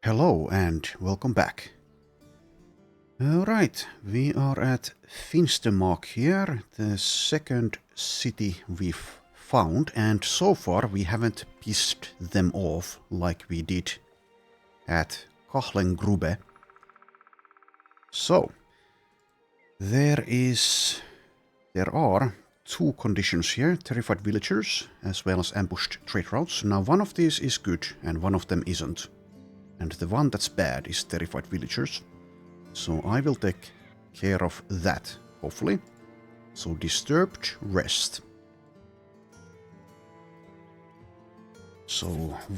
Hello and welcome back. Alright, we are at Finstermark here, the second city we've found, and so far we haven't pissed them off like we did at Kahlengrube. So, there are two conditions here, terrified villagers as well as ambushed trade routes. Now one of these is good and one of them isn't. And the one that's bad is terrified villagers. So I will take care of that, hopefully. So disturbed, rest. So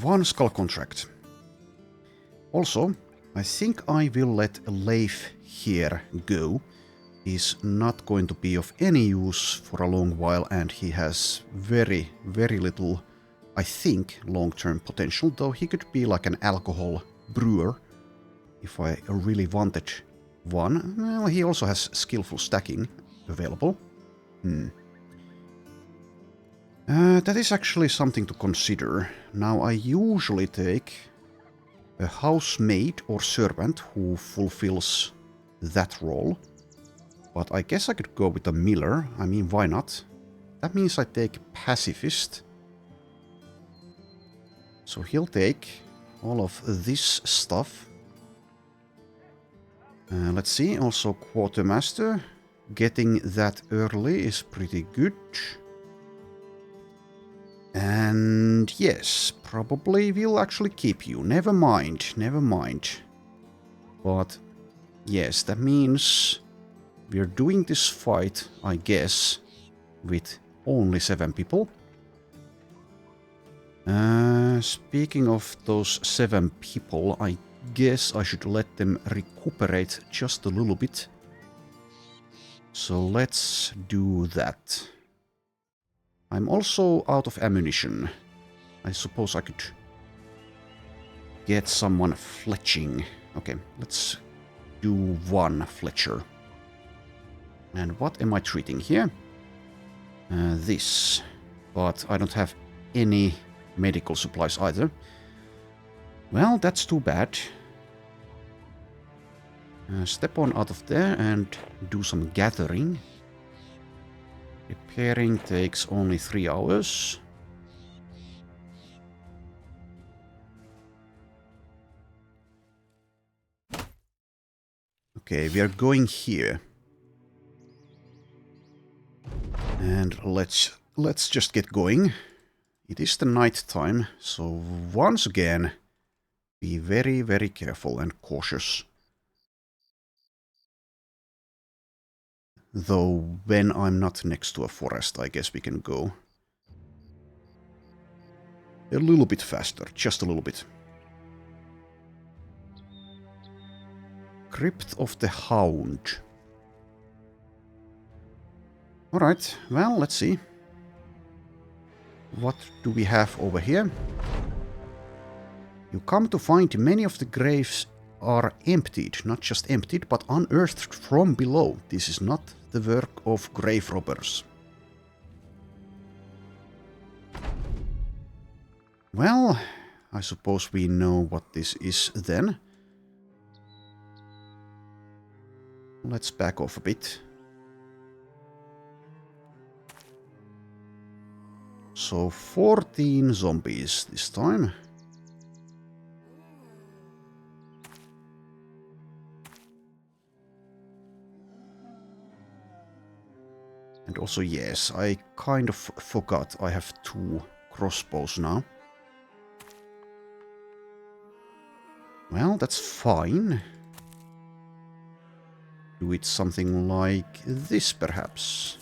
one skull contract. Also, I think I will let Leif here go. He's not going to be of any use for a long while and he has very, very little, I think, long-term potential, though he could be like an alcohol brewer if I really wanted one. Well, he also has skillful stacking available. That is actually something to consider. Now I usually take a housemaid or servant who fulfills that role. But I guess I could go with a miller. I mean, why not? That means I take pacifist. So he'll take all of this stuff. Let's see, also quartermaster. Getting that early is pretty good. And yes, probably we'll actually keep you. Never mind, never mind. But yes, that means we're doing this fight, I guess, with only 7 people. Speaking of those 7 people, I guess I should let them recuperate just a little bit. So let's do that. I'm also out of ammunition. I suppose I could get someone fletching. Okay, let's do 1 fletcher. And what am I treating here? This. But I don't have any medical supplies either. Well, that's too bad. Step on out of there and do some gathering. Repairing takes only 3 hours. Okay, we are going here. And let's just get going. It is the night time, so once again, be very, very careful and cautious. Though when I'm not next to a forest, I guess we can go a little bit faster, just a little bit. Crypt of the Hound. Alright, well, let's see. What do we have over here? You come to find many of the graves are emptied. Not just emptied, but unearthed from below. This is not the work of grave robbers. Well, I suppose we know what this is then. Let's back off a bit. So 14 zombies this time. And also, yes, I kind of forgot I have 2 crossbows now. Well, that's fine. Do it something like this, perhaps.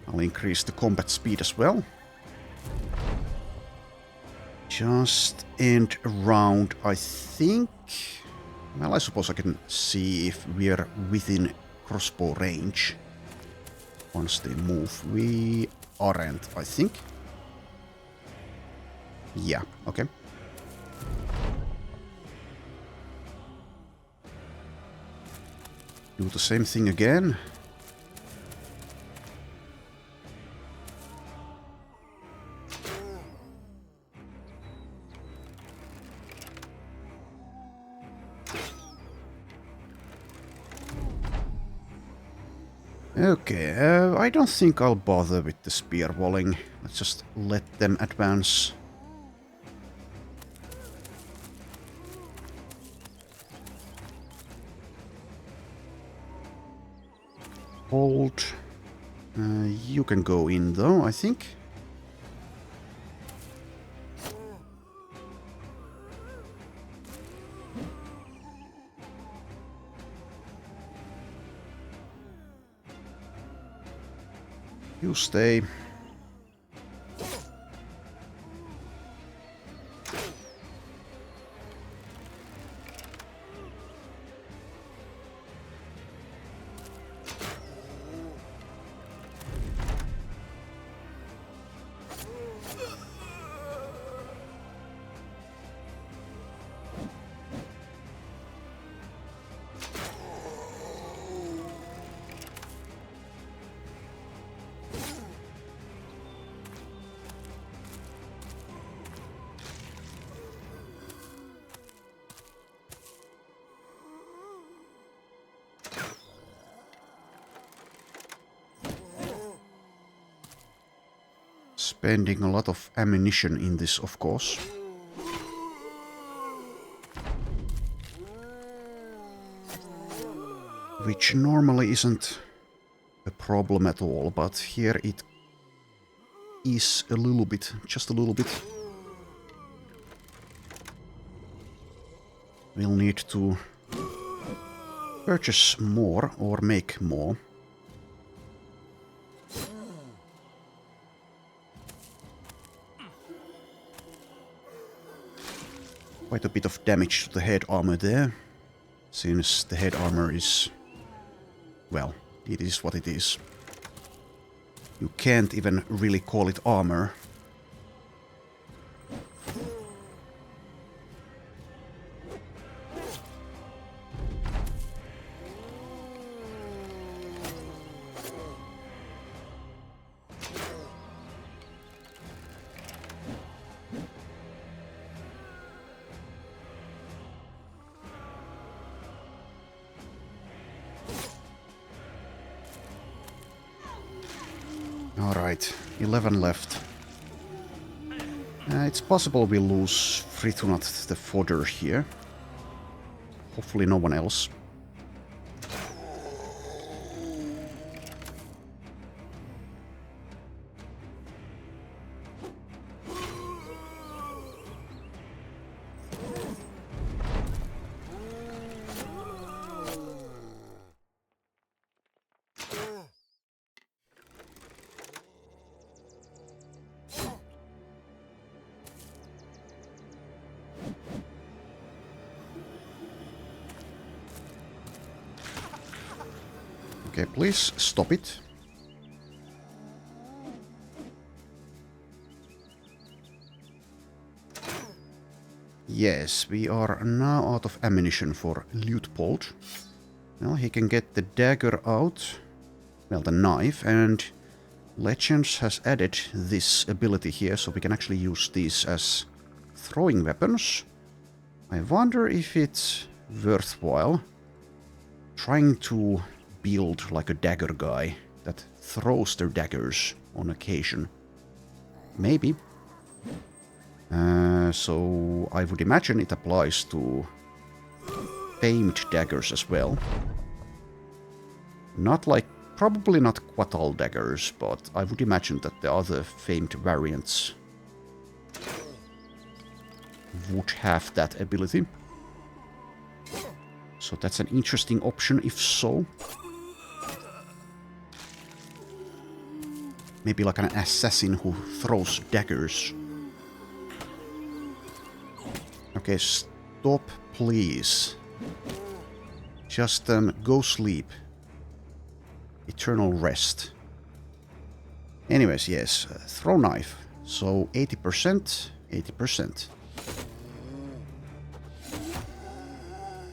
I'll increase the combat speed as well. Just end around, I think. Well, I suppose I can see if we're within crossbow range. Once they move. We aren't, I think. Yeah, okay. Do the same thing again. Okay, I don't think I'll bother with the spear walling. Let's just let them advance. Hold. You can go in though, I think. You stay. Spending a lot of ammunition in this, of course. Which normally isn't a problem at all, but here it is a little bit, just a little bit. We'll need to purchase more or make more. Quite a bit of damage to the head armor there, since the head armor is, well, it is what it is. You can't even really call it armor. Alright, 11 left. It's possible we lose Fritunat the fodder here. Hopefully no one else. Okay, please stop it. Yes, we are now out of ammunition for Lutepold. Well, he can get the dagger out. Well, the knife, and Legends has added this ability here, so we can actually use these as throwing weapons. I wonder if it's worthwhile trying to build like a dagger guy that throws their daggers on occasion. Maybe. So I would imagine it applies to famed daggers as well. Not like, probably not Quatal daggers, but I would imagine that the other famed variants would have that ability. So that's an interesting option if so. Maybe like an assassin who throws daggers. Okay, stop, please. Just go sleep. Eternal rest. Anyways, yes, throw knife. So 80%, 80%.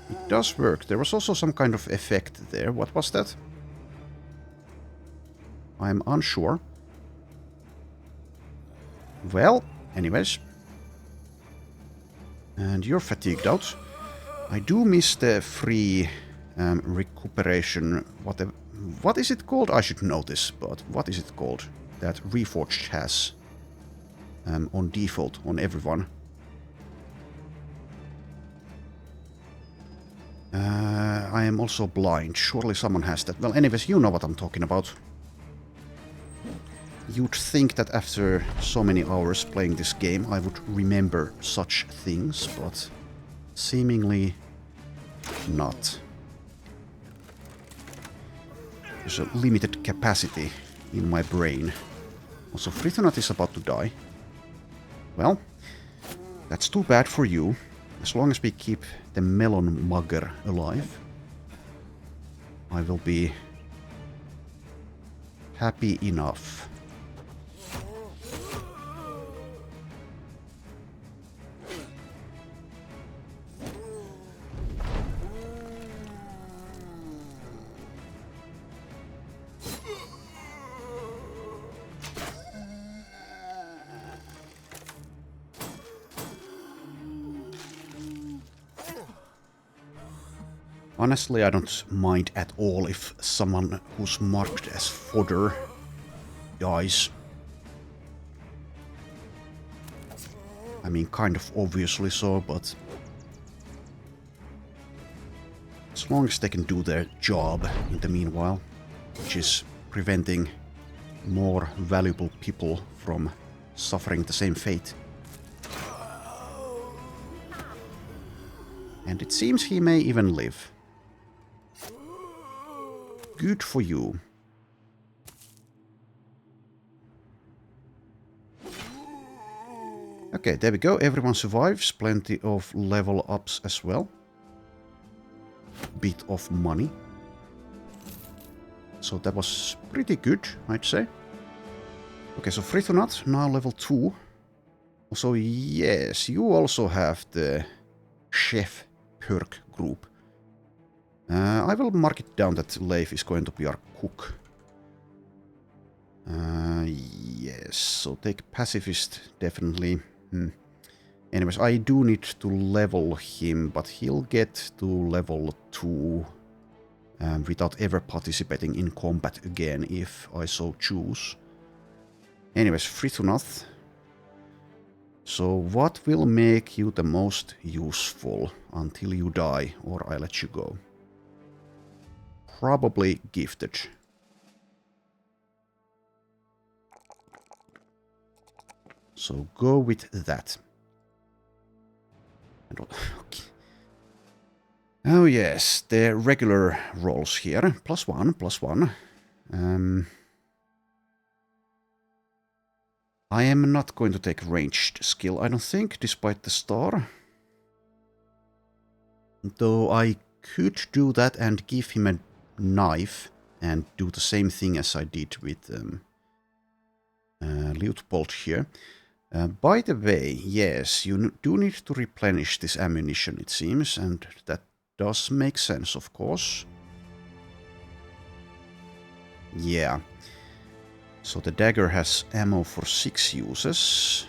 It does work. There was also some kind of effect there. What was that? I'm unsure. Well, anyways. And you're fatigued out. I do miss the free recuperation, what is it called? I should know this, but what is it called that Reforged has on default on everyone? I am also blind. Surely someone has that. Well, anyways, you know what I'm talking about. You'd think that after so many hours playing this game, I would remember such things, but seemingly not. There's a limited capacity in my brain. Also, Fritonat is about to die. Well, that's too bad for you. As long as we keep the melon mugger alive, I will be happy enough. Honestly, I don't mind at all if someone who's marked as fodder dies. I mean, kind of obviously so, but as long as they can do their job in the meanwhile, which is preventing more valuable people from suffering the same fate. And it seems he may even live. Good for you. Okay, there we go. Everyone survives. Plenty of level ups as well. Bit of money. So that was pretty good, I'd say. Okay, so Fritonat, now level 2. So yes, you also have the chef perk group. I will mark it down that Leif is going to be our cook. Yes, so take pacifist, definitely. Anyways, I do need to level him, but he'll get to level 2 without ever participating in combat again, if I so choose. Anyways, Fritunath. So what will make you the most useful until you die, or I let you go? Probably gifted. So go with that. Okay. Oh yes, the regular rolls here. +1, +1. I am not going to take ranged skill, I don't think, despite the star. Though I could do that and give him a knife and do the same thing as I did with Liutpold here. By the way, yes, you do need to replenish this ammunition, it seems, and that does make sense, of course. Yeah. So the dagger has ammo for 6 uses,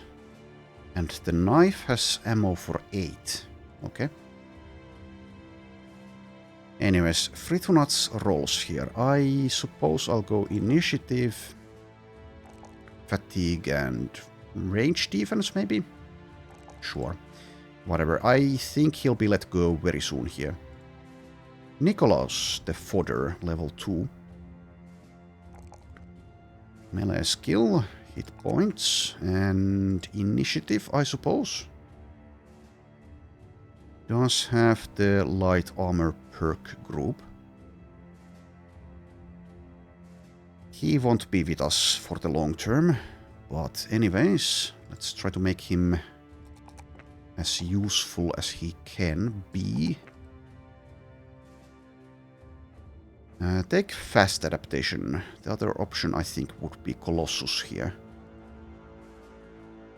and the knife has ammo for 8. Okay. Anyways, Fritunat's rolls here. I suppose I'll go initiative, fatigue, and range defense, maybe? Sure. Whatever. I think he'll be let go very soon here. Nikolaus, the fodder, level 2. Melee skill, hit points, and initiative, I suppose. Does have the light armor perk group. He won't be with us for the long term, but anyways, let's try to make him as useful as he can be. Take fast adaptation. The other option I think would be Colossus here.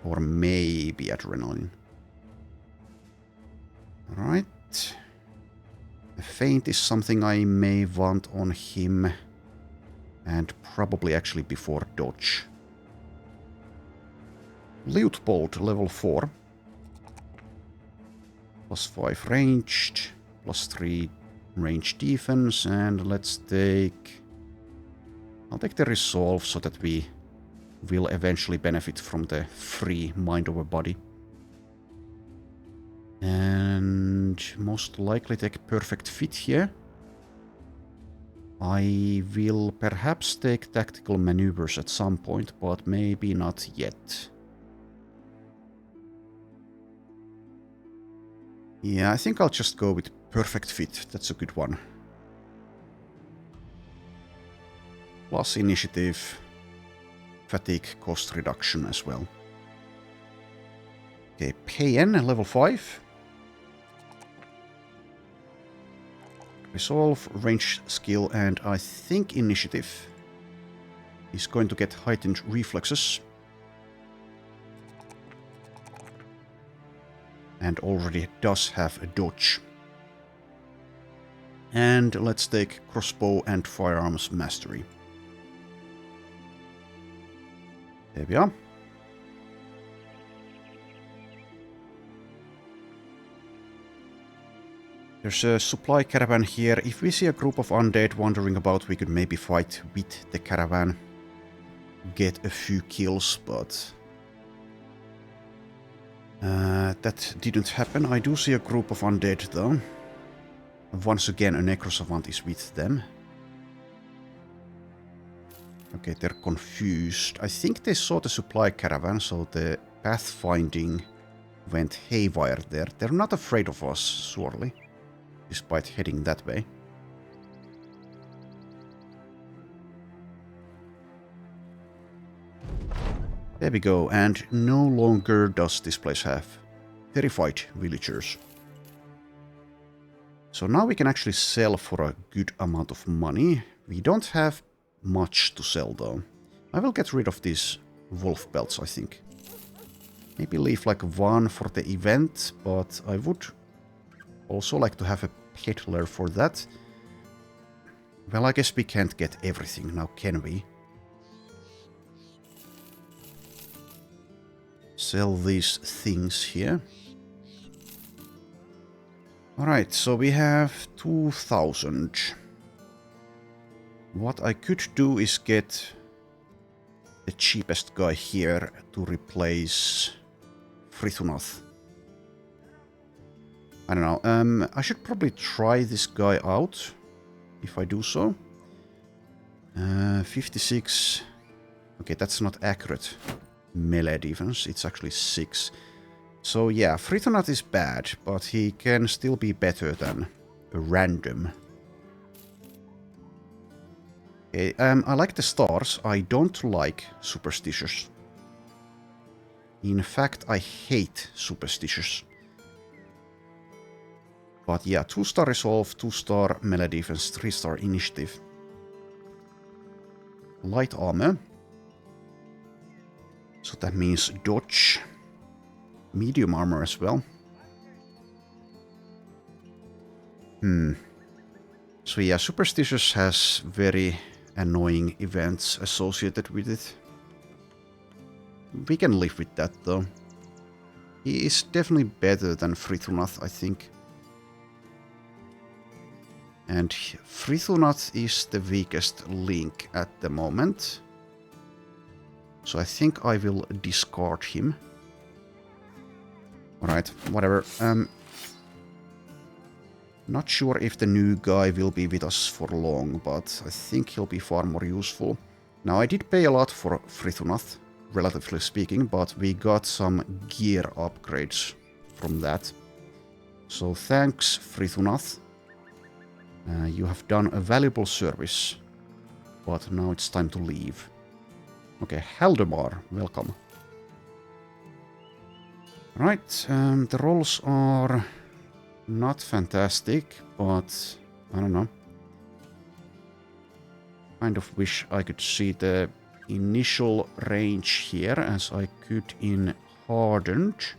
Or maybe adrenaline. Alright. A feint is something I may want on him. And probably actually before dodge. Liutpold level 4. +5 ranged. +3 range defense. And let's take I'll take the resolve so that we will eventually benefit from the free mind over body. And most likely take perfect fit here. I will perhaps take tactical maneuvers at some point, but maybe not yet. Yeah, I think I'll just go with perfect fit. That's a good one. Plus initiative, fatigue cost reduction as well. Okay, PN level 5. Resolve, range skill, and I think initiative is going to get heightened reflexes. And already does have a dodge. And let's take crossbow and firearms mastery. There we are. There's a supply caravan here. If we see a group of undead wandering about, we could maybe fight with the caravan. Get a few kills, but that didn't happen. I do see a group of undead though. Once again, a necrosavant is with them. Okay, they're confused. I think they saw the supply caravan, so the pathfinding went haywire there. They're not afraid of us, surely, despite heading that way. There we go, and no longer does this place have terrified villagers. So now we can actually sell for a good amount of money. We don't have much to sell though. I will get rid of these wolf belts, I think. Maybe leave like one for the event, but I would also like to have a peddler for that. Well, I guess we can't get everything now, can we? Sell these things here. Alright, so we have 2,000. What I could do is get the cheapest guy here to replace Frithunath. I don't know, I should probably try this guy out, if I do so. 56. Okay, that's not accurate. Melee defense, it's actually 6. So yeah, Frithunath is bad, but he can still be better than a random. Okay, I like the stars, I don't like superstitious. In fact, I hate superstitious. But yeah, 2-star resolve, 2-star melee defense, 3-star initiative. Light armor. So that means dodge. Medium armor as well. So yeah, superstitious has very annoying events associated with it. We can live with that though. He is definitely better than Frithunath, I think. And Frithunath is the weakest link at the moment. So I think I will discard him. Alright, whatever. Not sure if the new guy will be with us for long, but I think he'll be far more useful. Now, I did pay a lot for Frithunath, relatively speaking, but we got some gear upgrades from that. So thanks, Frithunath. You have done a valuable service, but now it's time to leave. Okay, Haldemar, welcome. Right, the rolls are not fantastic, but I don't know. Kind of wish I could see the initial range here as I could in Hardened.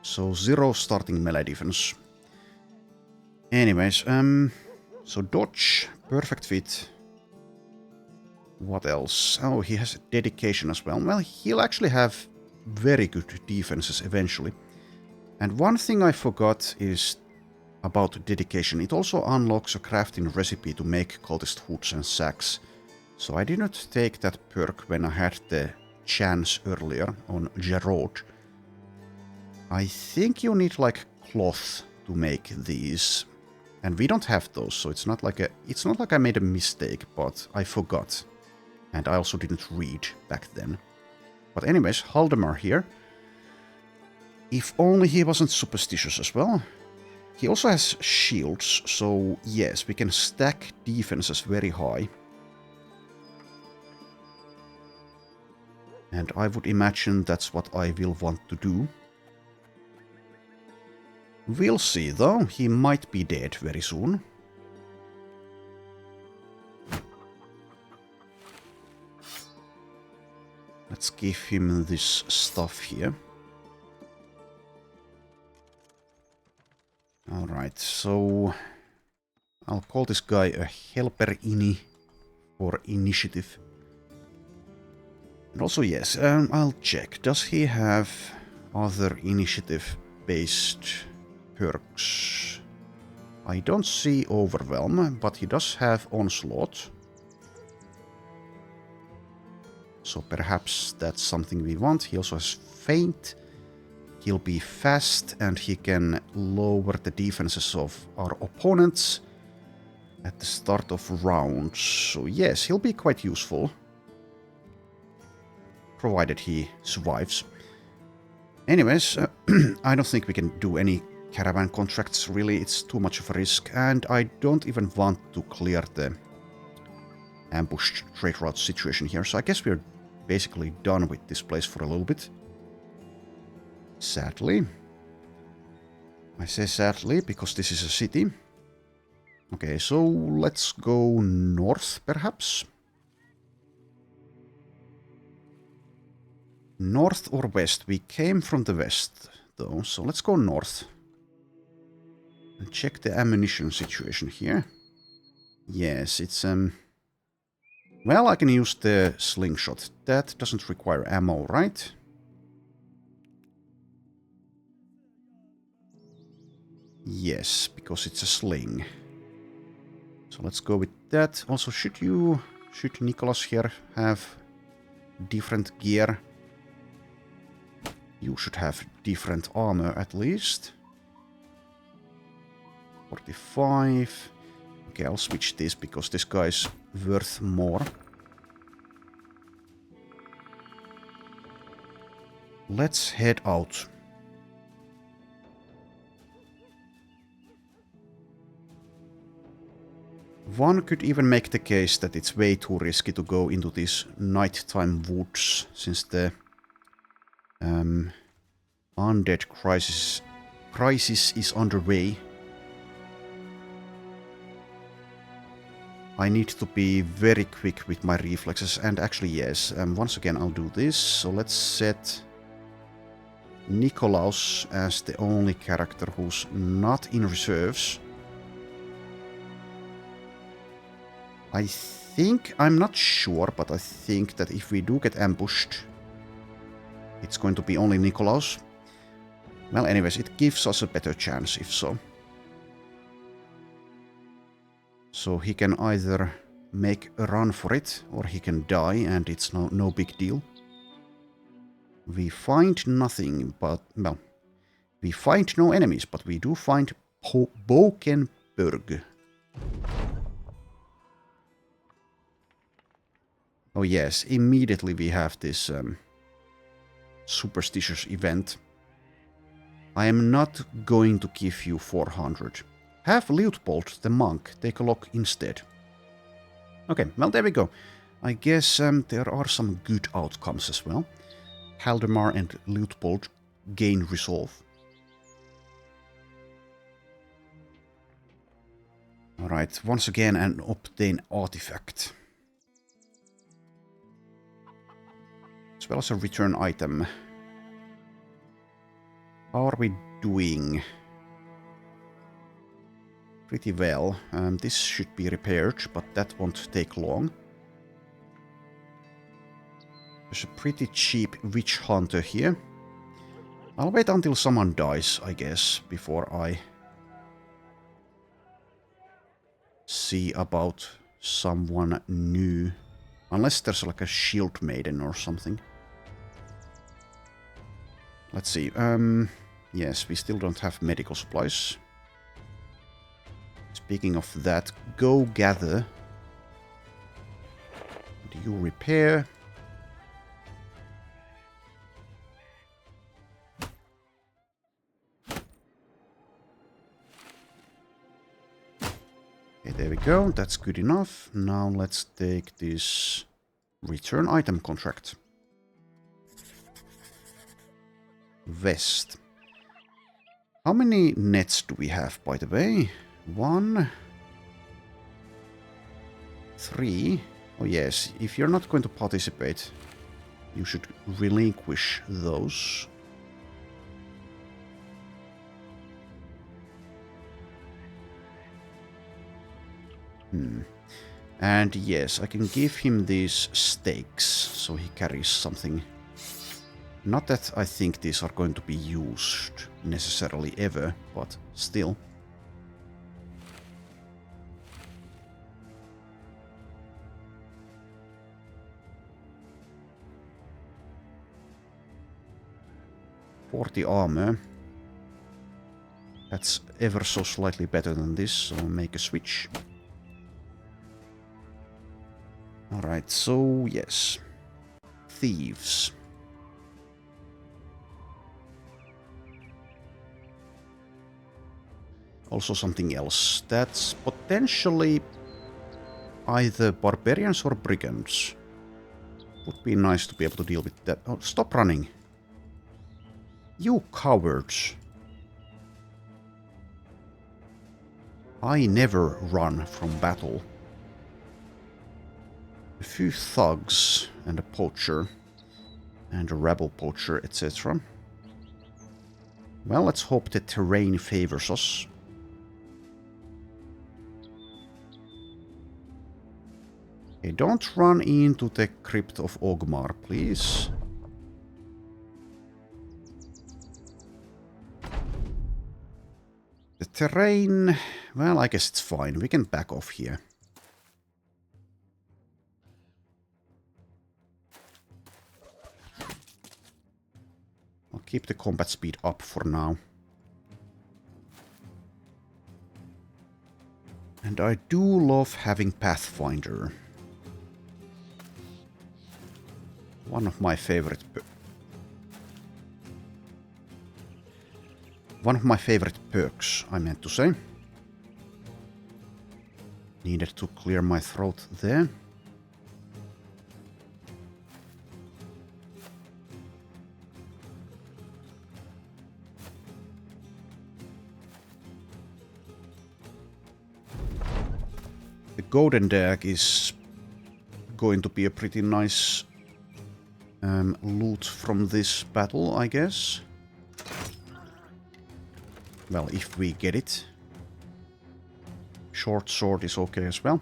So 0 starting melee defense. Anyways, so dodge, perfect fit. What else? Oh, he has dedication as well. Well, he'll actually have very good defenses eventually. And one thing I forgot is about dedication. It also unlocks a crafting recipe to make cultist hoods and sacks. So I did not take that perk when I had the chance earlier on Gerard. I think you need like cloth to make these. And we don't have those, so it's not like I made a mistake, but I forgot. And I also didn't read back then. But anyways, Haldemar here. If only he wasn't superstitious as well. He also has shields, so yes, we can stack defenses very high. And I would imagine that's what I will want to do. We'll see though, he might be dead very soon. Let's give him this stuff here. Alright, so I'll call this guy a helper ini for initiative. And also yes, I'll check. Does he have other initiative-based perks? I don't see Overwhelm, but he does have Onslaught. So perhaps that's something we want. He also has Feint. He'll be fast and he can lower the defenses of our opponents at the start of rounds. So yes, he'll be quite useful. Provided he survives. Anyways, I don't think we can do any caravan contracts, really. It's too much of a risk. And I don't even want to clear the ambushed trade route situation here. So I guess we're basically done with this place for a little bit. Sadly. I say sadly because this is a city. Okay, so let's go north, perhaps. North or west? We came from the west, though, so let's go north. And check the ammunition situation here. Yes, it's, well, I can use the slingshot. That doesn't require ammo, right? Yes, because it's a sling. So let's go with that. Also, should Nicholas here have different gear? You should have different armor at least. 45. Okay, I'll switch this because this guy's worth more. Let's head out. One could even make the case that it's way too risky to go into these nighttime woods, since the undead crisis is underway. I need to be very quick with my reflexes, and actually yes, once again I'll do this. So let's set Nikolaus as the only character who's not in reserves. I think, I'm not sure, but I think that if we do get ambushed, it's going to be only Nikolaus. Well, anyways, it gives us a better chance if so. So he can either make a run for it, or he can die, and it's no big deal. We find nothing, but, well, we find no enemies, but we do find Bokenburg. Oh yes, immediately we have this superstitious event. I am not going to give you 400. Have Liutpold, the monk, take a look instead. Okay, well there we go. I guess there are some good outcomes as well. Haldemar and Liutpold gain resolve. Alright, once again and obtain artifact. As well as a return item. How are we doing? Pretty well. This should be repaired, but that won't take long. There's a pretty cheap witch hunter here. I'll wait until someone dies, I guess, before I see about someone new. Unless there's like a shield maiden or something. Let's see. Yes, we still don't have medical supplies. Speaking of that, go gather. Do you repair? Okay, there we go. That's good enough. Now let's take this return item contract. Vest. How many nets do we have, by the way? 1, 3. Oh yes, if you're not going to participate, you should relinquish those. And yes, I can give him these stakes, so he carries something. Not that I think these are going to be used necessarily ever, but still. .40 armor. That's ever so slightly better than this, so make a switch. Alright, so yes. Thieves. Also something else. That's potentially either barbarians or brigands. Would be nice to be able to deal with that. Oh, stop running. You cowards. I never run from battle. A few thugs and a poacher and a rebel poacher, etc. Well, let's hope the terrain favors us. Okay, don't run into the crypt of Ogmar, please. The terrain, well, I guess it's fine. We can back off here. I'll keep the combat speed up for now. And I do love having Pathfinder. One of my favorite perks, I meant to say. Needed to clear my throat there. The golden dag is going to be a pretty nice loot from this battle, I guess. Well, if we get it. Short sword is okay as well.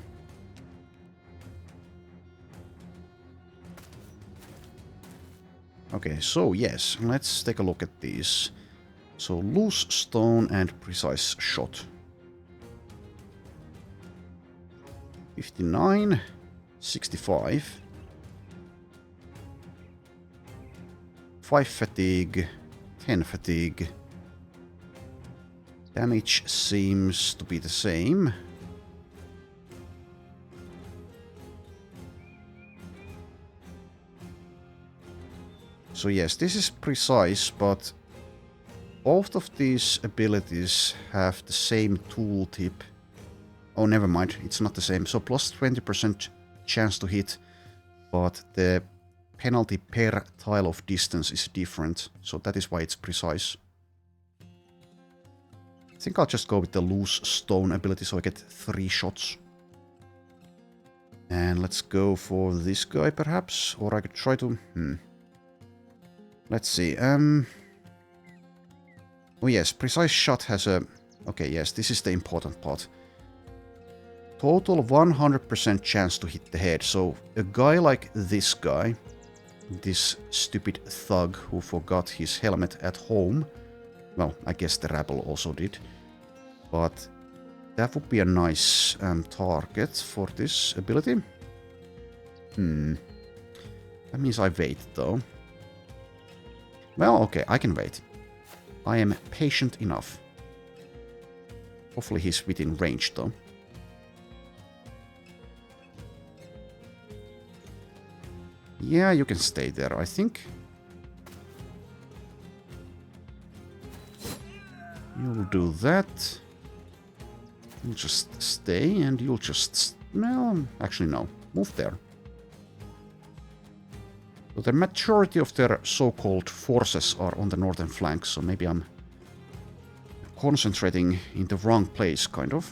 Okay, so yes, let's take a look at these. So loose stone and precise shot. 59, 65. 5 fatigue, 10 fatigue. Damage seems to be the same. So yes, this is precise, but both of these abilities have the same tooltip. Oh, never mind, it's not the same. So plus 20% chance to hit, but the penalty per tile of distance is different, so that is why it's precise. I think I'll just go with the loose stone ability so I get 3 shots. And let's go for this guy perhaps, or I could try to... Let's see, oh yes, precise shot has a... Okay, yes, this is the important part. Total 100% chance to hit the head, so a guy like this guy, this stupid thug who forgot his helmet at home, well, I guess the rabble also did, but That would be a nice target for this ability. That means I wait, though. Well, okay, I can wait. I am patient enough. Hopefully he's within range, though. Yeah, you can stay there, I think. You'll do that. You'll just stay, and you'll just... Well, actually, no. Move there. So the majority of their so-called forces are on the northern flank, so maybe I'm concentrating in the wrong place, kind of.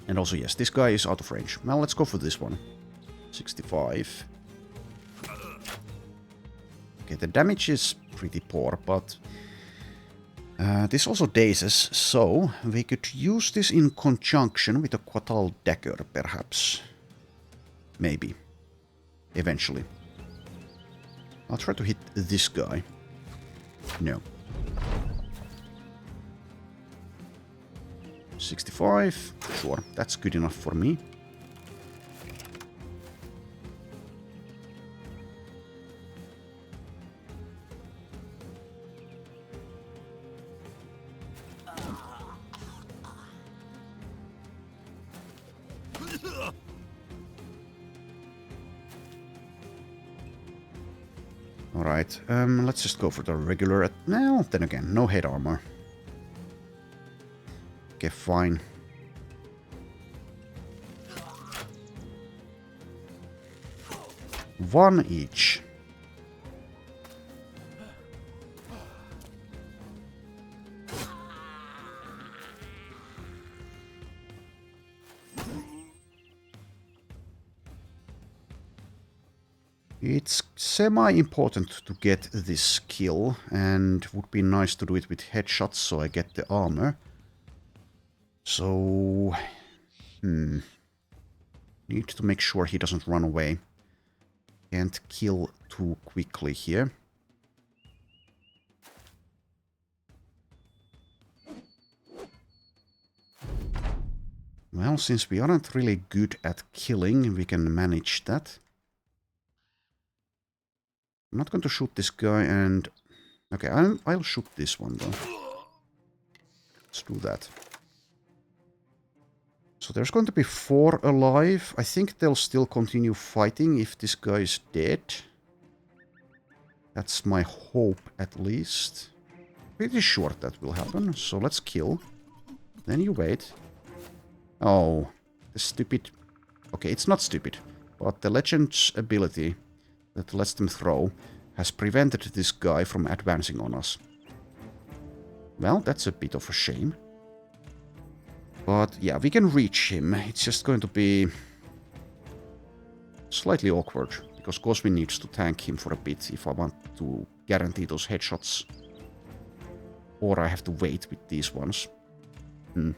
And also, yes, this guy is out of range. Well, let's go for this one. 65. Okay, the damage is pretty poor, but this also dazes, so we could use this in conjunction with a Quatal dagger, perhaps. Maybe. Eventually. I'll try to hit this guy. No. 65. Sure, that's good enough for me. Alright, let's just go for the regular... Well, then again, no head armor. Okay, fine. One each. It's semi-important to get this kill, and would be nice to do it with headshots so I get the armor. So... Need to make sure he doesn't run away. Can't kill too quickly here. Well, since we aren't really good at killing, we can manage that. I'm not going to shoot this guy and... Okay, I'll shoot this one though. Let's do that. So there's going to be 4 alive. I think they'll still continue fighting if this guy is dead. That's my hope, at least. Pretty sure that will happen. So let's kill. Then you wait. Oh, the stupid... Okay, it's not stupid. But the Legend's ability that lets them throw has prevented this guy from advancing on us. Well, that's a bit of a shame. But yeah, we can reach him. It's just going to be slightly awkward, because Cosmin needs to tank him for a bit if I want to guarantee those headshots. Or I have to wait with these ones. And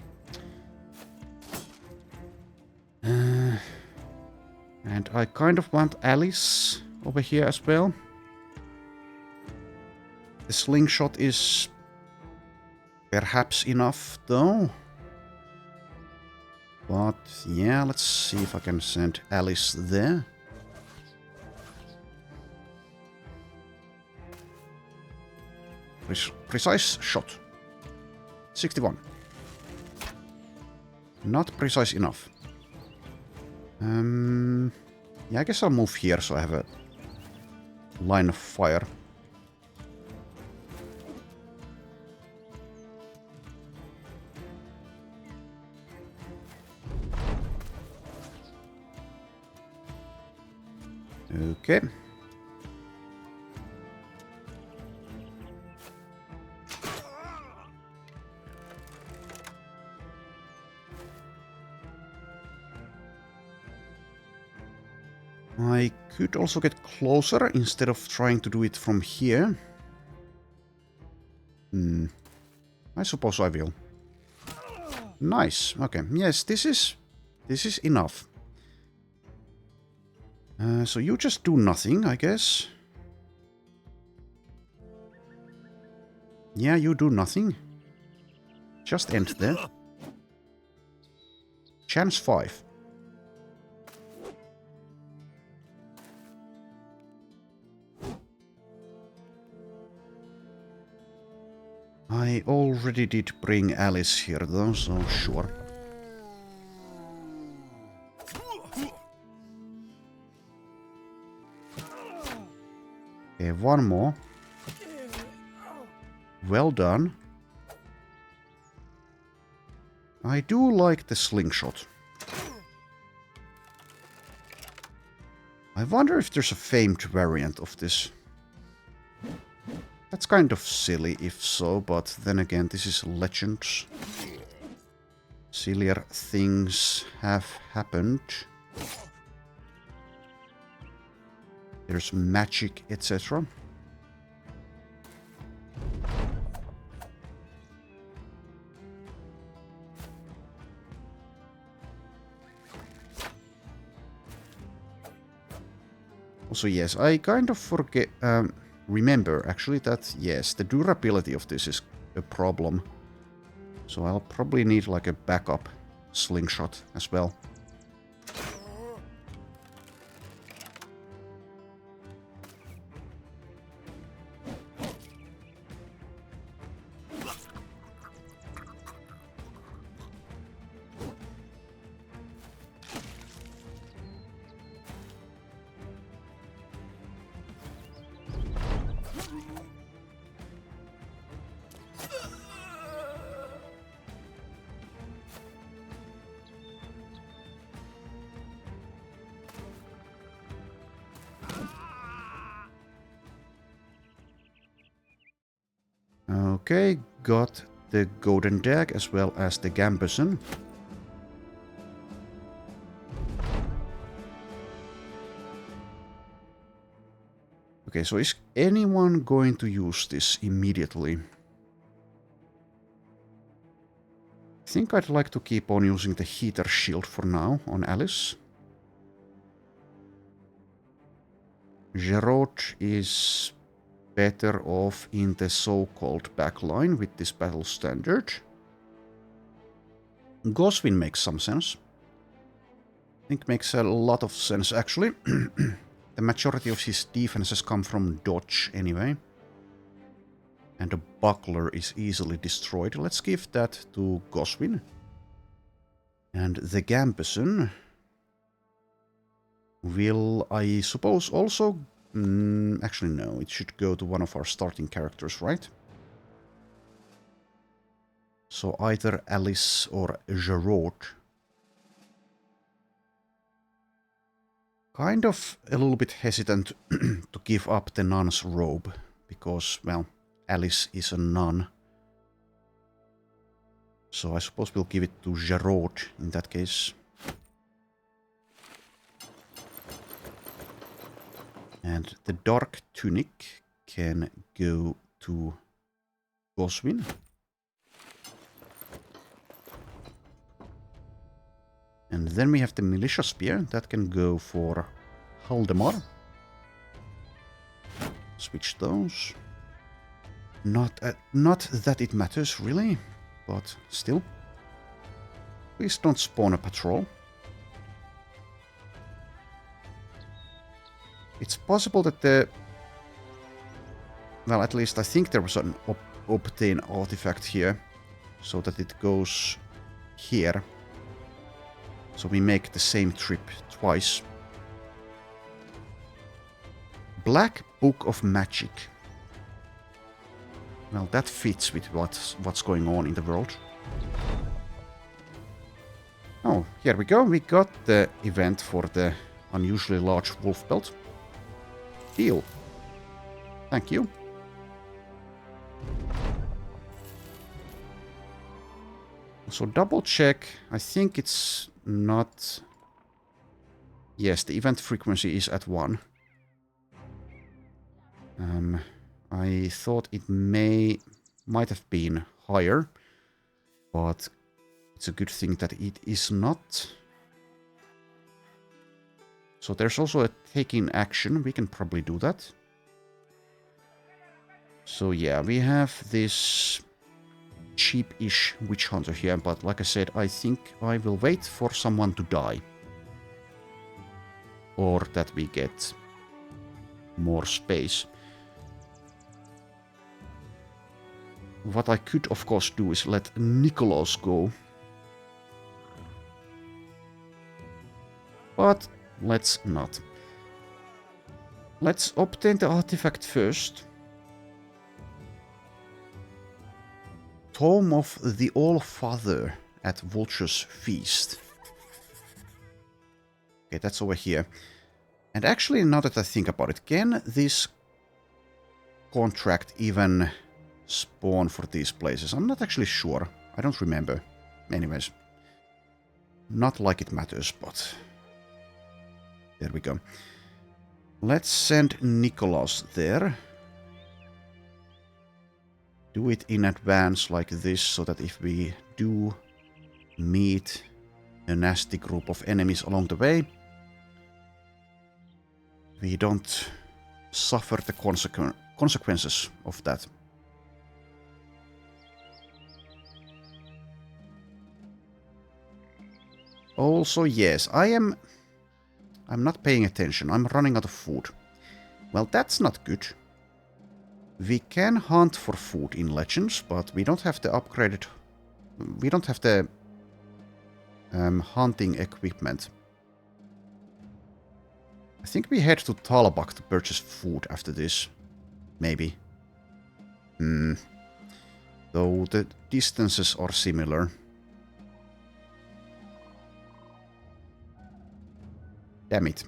I kind of want Alice over here as well. The slingshot is perhaps enough, though. But yeah, let's see if I can send Alice there. Precise shot. 61. Not precise enough. Yeah, I guess I'll move here so I have a line of fire. Okay. I could also get closer instead of trying to do it from here. I suppose I will. Nice. Okay. Yes, this is enough. So you just do nothing, I guess. Yeah, you do nothing. Just end there. Chance 5. I already did bring Alice here though, so sure. Okay, one more. Well done. I do like the slingshot. I wonder if there's a famed variant of this. That's kind of silly if so, but then again, this is Legends. Sillier things have happened. There's magic, etc. Also, yes, I kind of forget, remember actually that, yes, the durability of this is a problem. So I'll probably need like a backup slingshot as well. Okay, got the golden dag as well as the gambeson. Okay, so is anyone going to use this immediately? I think I'd like to keep on using the heater shield for now on Alice. Gerard is better off in the so-called backline with this battle standard. Goswin makes some sense. I think makes a lot of sense actually. The majority of his defenses come from dodge anyway. And the buckler is easily destroyed. Let's give that to Goswin. And the gambeson will, I suppose, also... actually, no. It should go to one of our starting characters, right? So either Alice or Gerard. Kind of a little bit hesitant to give up the nun's robe. Because, well, Alice is a nun. So I suppose we'll give it to Gerard in that case. And the dark tunic can go to Goswin. And then we have the militia spear that can go for Haldemar. Switch those. Not that it matters really, but still. Please don't spawn a patrol. It's possible that the... Well, at least I think there was an obtain artifact here. So that it goes here. So we make the same trip twice. Black Book of Magic. Well, that fits with what's going on in the world. Oh, here we go. We got the event for the unusually large wolf belt. Deal. Thank you. So double check. I think it's not... Yes, the event frequency is at 1. I thought it might have been higher, but it's a good thing that it is not. So there's also a taking action. We can probably do that. So yeah, we have this cheap-ish witch hunter here, but like I said, I think I will wait for someone to die. Or that we get more space. What I could, of course, do is let Nicholas go. But let's not. Let's obtain the artifact first. Tome of the All-Father at Vulture's Feast. Okay, that's over here. And actually, now that I think about it, can this contract even spawn for these places? I'm not actually sure. I don't remember. Anyways. Not like it matters, but... there we go. Let's send Nicholas there. Do it in advance like this, so that if we do meet a nasty group of enemies along the way, we don't suffer the consequences of that. Also, yes, I'm not paying attention. I'm running out of food. Well, that's not good. We can hunt for food in Legends, but we don't have the upgraded... we don't have the hunting equipment. I think we head to Talabak to purchase food after this. Maybe. Though the distances are similar. Damn it.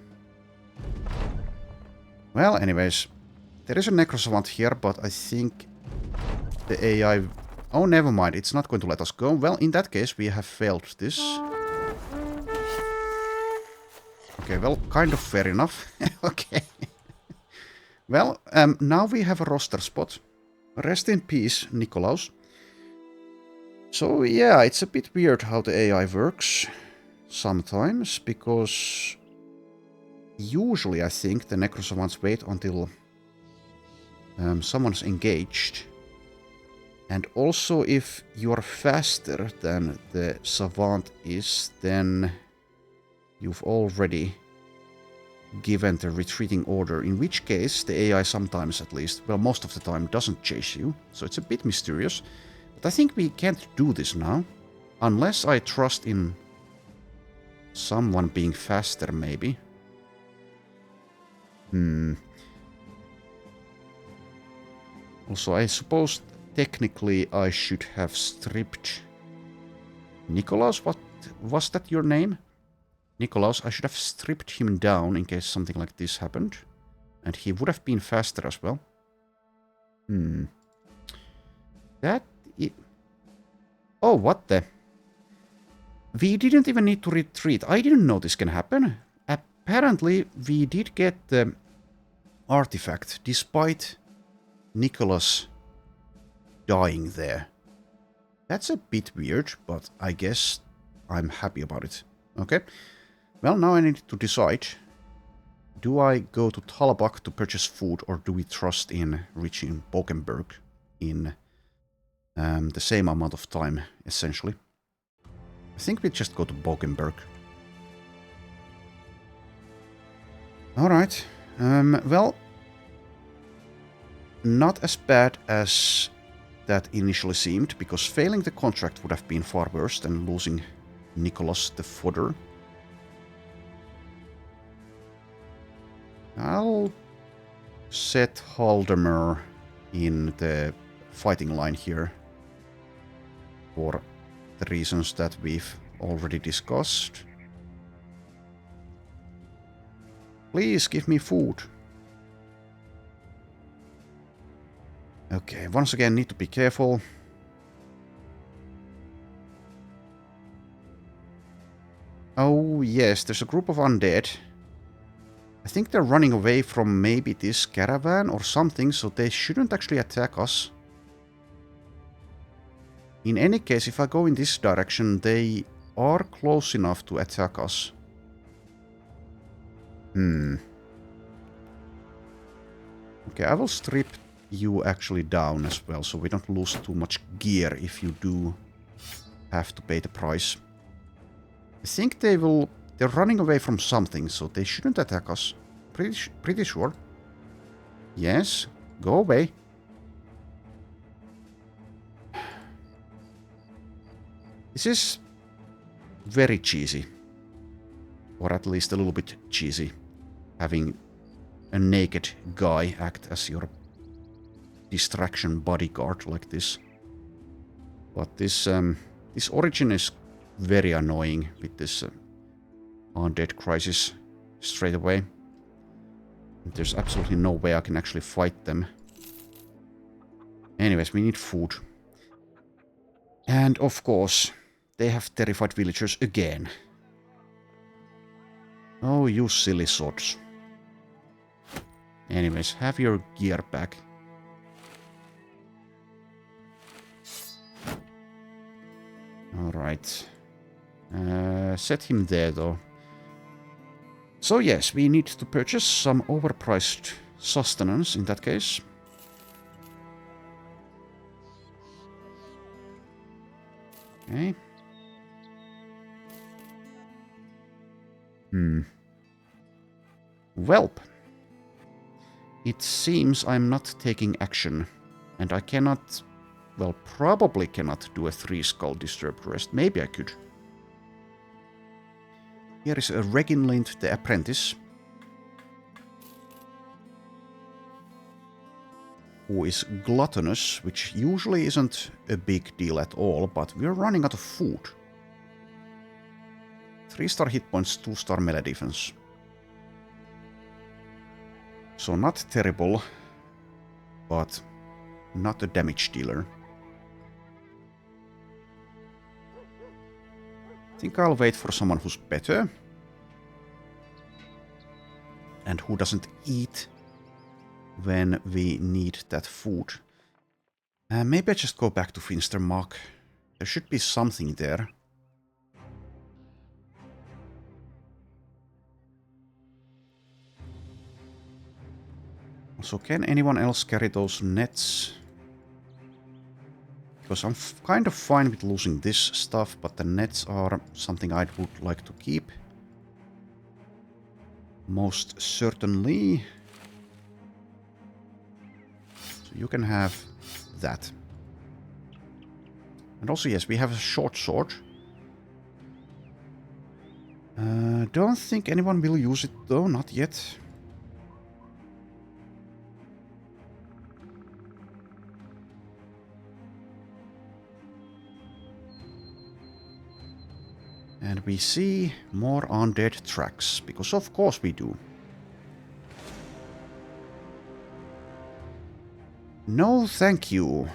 Well, anyways. There is a Necrosavant here, but I think the AI... oh, never mind. It's not going to let us go. Well, in that case, we have failed this. Okay, well, kind of fair enough. Okay. Well, now we have a roster spot. Rest in peace, Nikolaus. So, yeah, it's a bit weird how the AI works. Sometimes, because... usually, I think, the Necrosavants wait until... someone's engaged. And also, if you're faster than the Savant is, then you've already given the retreating order, in which case the AI sometimes, at least, well, most of the time, doesn't chase you. So it's a bit mysterious. But I think we can't do this now. Unless I trust in someone being faster, maybe. Also, I suppose technically I should have stripped Nikolaus. What was that your name? Nikolaus, I should have stripped him down in case something like this happened. And he would have been faster as well. Oh, what the? We didn't even need to retreat. I didn't know this can happen. Apparently, we did get the artifact, despite Nicholas dying there. That's a bit weird, but I guess I'm happy about it. Okay. Well, now I need to decide. Do I go to Talabak to purchase food, or do we trust in reaching Bokenberg in the same amount of time, essentially? I think we just go to Bokenberg. Alright. Well, not as bad as that initially seemed, because failing the contract would have been far worse than losing Nicholas the fodder. I'll set Haldemer in the fighting line here for the reasons that we've already discussed. Please give me food. Okay, once again, need to be careful. Oh, yes, there's a group of undead. I think they're running away from maybe this caravan or something, so they shouldn't actually attack us. In any case, if I go in this direction, they are close enough to attack us. Okay, I will strip you actually down as well, so we don't lose too much gear if you do have to pay the price. I think they're running away from something, so they shouldn't attack us. Pretty sure. Yes, go away. This is very cheesy. Or at least a little bit cheesy. Having a naked guy act as your distraction bodyguard like this. But this origin is very annoying with this undead crisis straight away. There's absolutely no way I can actually fight them. Anyways, we need food. And of course, they have terrified villagers again. Oh, you silly sods. Anyways, have your gear back. Alright. Set him there, though. So yes, we need to purchase some overpriced sustenance in that case. Okay. Welp. It seems I'm not taking action, and I cannot, well, probably cannot do a 3-skull disturbed rest. Maybe I could. Here is a Reginlind the Apprentice, who is gluttonous, which usually isn't a big deal at all, but we're running out of food. 3-star hit points, 2-star melee defense. So not terrible, but not a damage dealer. I think I'll wait for someone who's better. And who doesn't eat when we need that food. Maybe I just go back to Finstermark. There should be something there. So can anyone else carry those nets? Because I'm kind of fine with losing this stuff, but the nets are something I would like to keep. Most certainly. So you can have that. And also, yes, we have a short sword. Don't think anyone will use it though, not yet. And we see more undead tracks, because of course we do. No, thank you.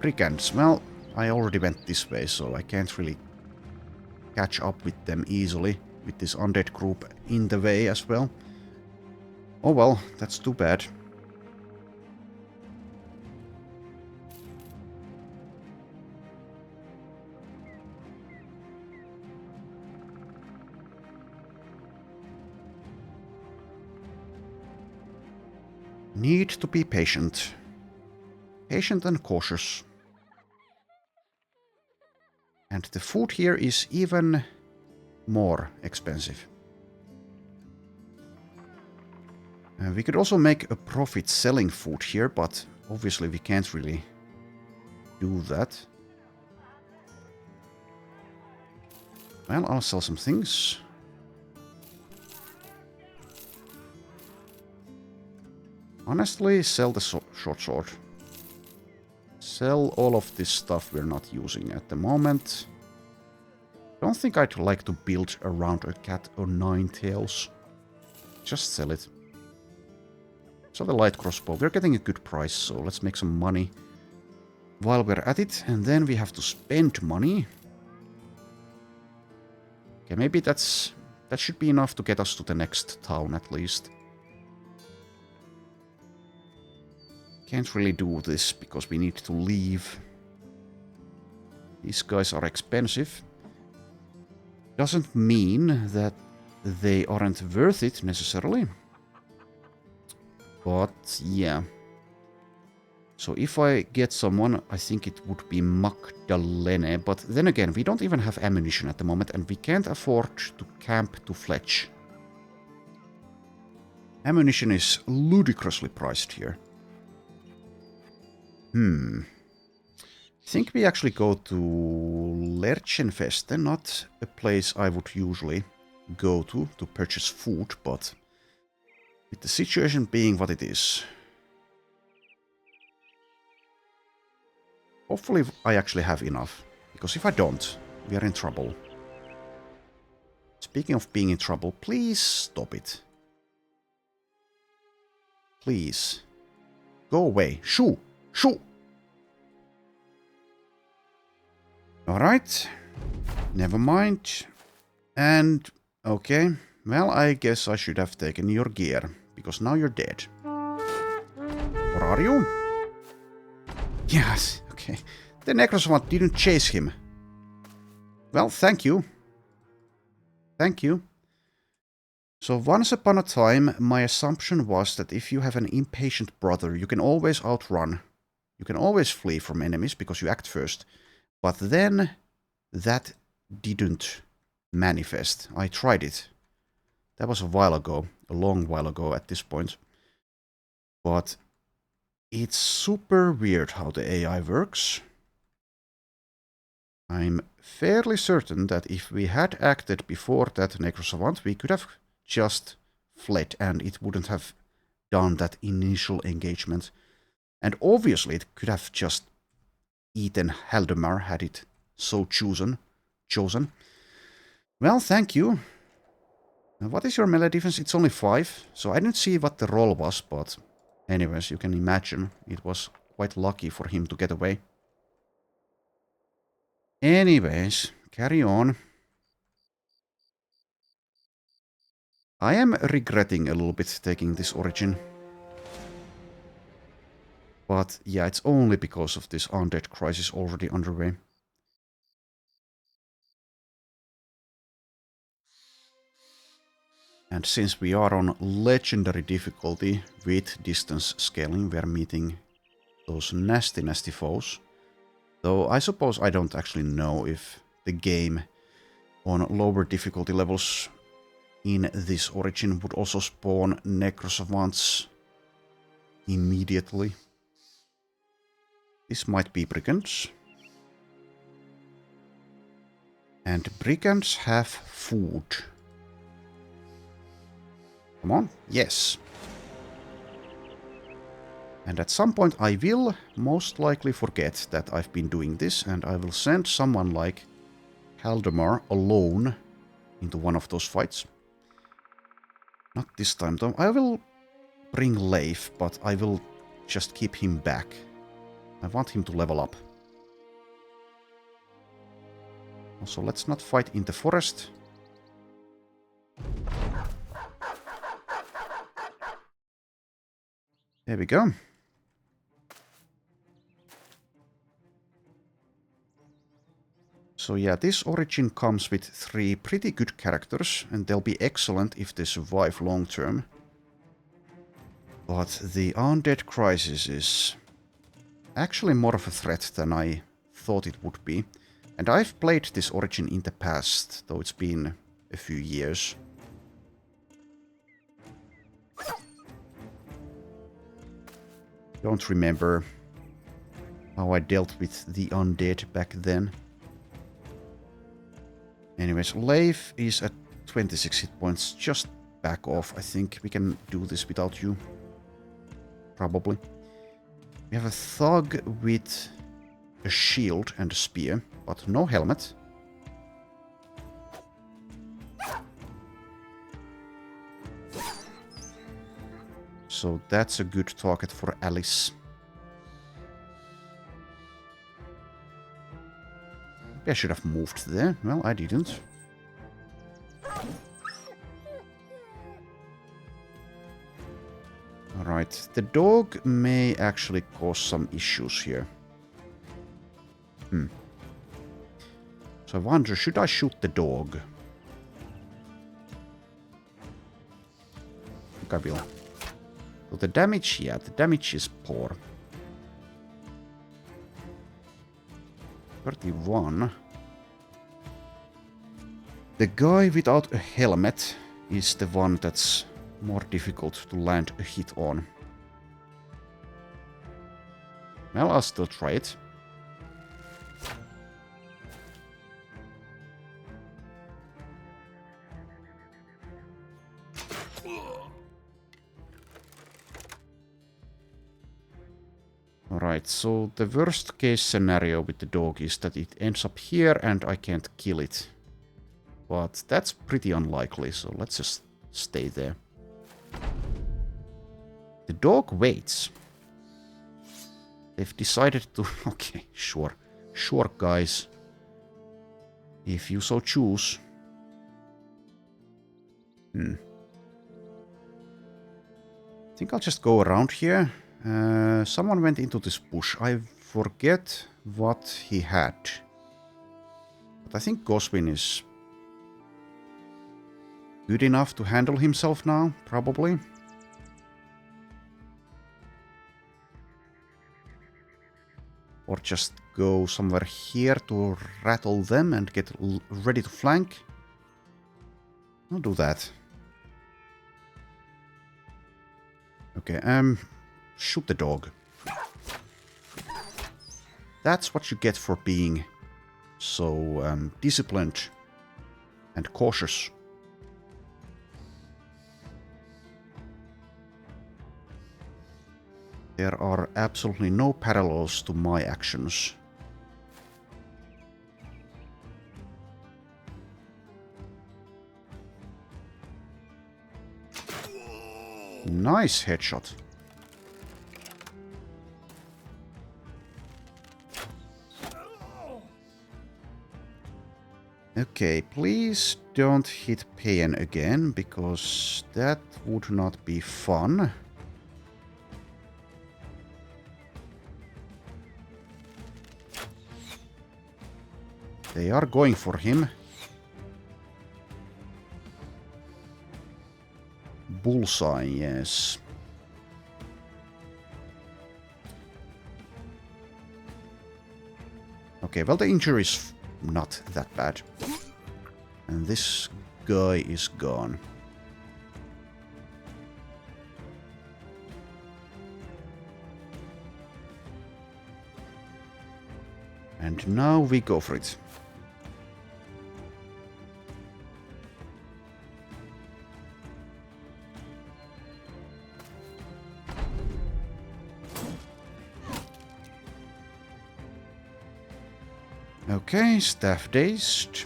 Brigands. Well, I already went this way, so I can't really catch up with them easily, with this undead group in the way as well. Oh well, that's too bad. Need to be patient. Patient and cautious. And the food here is even more expensive. We could also make a profit selling food here, but obviously we can't really do that. Well, I'll sell some things. Honestly, sell the short sword. Sell all of this stuff we're not using at the moment. Don't think I'd like to build around a cat or 9 tails. Just sell it. Sell the light crossbow. We're getting a good price, so let's make some money while we're at it. And then we have to spend money. Okay, maybe that should be enough to get us to the next town at least. Can't really do this because we need to leave. These guys are expensive. Doesn't mean that they aren't worth it necessarily. But yeah. So if I get someone, I think it would be Magdalene. But then again, we don't even have ammunition at the moment, and we can't afford to camp to Fletch. Ammunition is ludicrously priced here. I think we actually go to Lerchenfeste, not a place I would usually go to purchase food, but with the situation being what it is. Hopefully I actually have enough, because if I don't, we are in trouble. Speaking of being in trouble, please stop it. Please. Go away. Shoo! Shoo! Alright. Never mind. And, okay. Well, I guess I should have taken your gear, because now you're dead. Where are you? Yes, okay. The Necroswant didn't chase him. Well, thank you. Thank you. So once upon a time, my assumption was that if you have an impatient brother, you can always outrun. You can always flee from enemies because you act first. But then, that didn't manifest. I tried it. That was a while ago. A long while ago at this point. But it's super weird how the AI works. I'm fairly certain that if we had acted before that Necrosavant, we could have just fled and it wouldn't have done that initial engagement. And obviously it could have just eaten Haldemar had it so chosen. Well, thank you. Now, what is your melee defense? It's only 5, so I didn't see what the roll was, but anyways, you can imagine it was quite lucky for him to get away. Anyways, carry on. I am regretting a little bit taking this origin. But yeah, it's only because of this undead crisis already underway. And since we are on legendary difficulty with distance scaling, we are meeting those nasty foes. Though I suppose I don't actually know if the game on lower difficulty levels in this origin would also spawn Necrosavants immediately. This might be brigands. And brigands have food. Come on, yes. And at some point I will most likely forget that I've been doing this, and I will send someone like Haldemar alone into one of those fights. Not this time though. I will bring Leif, but I will just keep him back. I want him to level up. Also, let's not fight in the forest. There we go. So yeah, this origin comes with 3 pretty good characters, and they'll be excellent if they survive long term. But the undead crisis is actually more of a threat than I thought it would be. And I've played this origin in the past, though it's been a few years. Don't remember how I dealt with the undead back then. Anyways, Leif is at 26 hit points. Just back off. I think we can do this without you. Probably. We have a thug with a shield and a spear, but no helmet. So that's a good target for Alice. Maybe I should have moved there. Well, I didn't. Alright, the dog may actually cause some issues here. So I wonder, should I shoot the dog? I think I will. So the damage, yeah, the damage is poor. 31. The guy without a helmet is the one that's more difficult to land a hit on. Well, I'll still try it. Alright, so the worst case scenario with the dog is that it ends up here and I can't kill it. But that's pretty unlikely, so let's just stay there. The dog waits. They've decided to... Okay, sure. Sure, guys. If you so choose. I think I'll just go around here. Someone went into this bush. I forget what he had. But I think Goswin is good enough to handle himself now, probably. Or just go somewhere here to rattle them and get ready to flank. I'll do that. Okay, shoot the dog. That's what you get for being so disciplined and cautious. There are absolutely no parallels to my actions. Nice headshot. Okay, please don't hit Payan again, because that would not be fun. They are going for him. Bullseye, yes. Okay, well, the injury is not that bad. And this guy is gone. And now we go for it. Okay, staff dazed.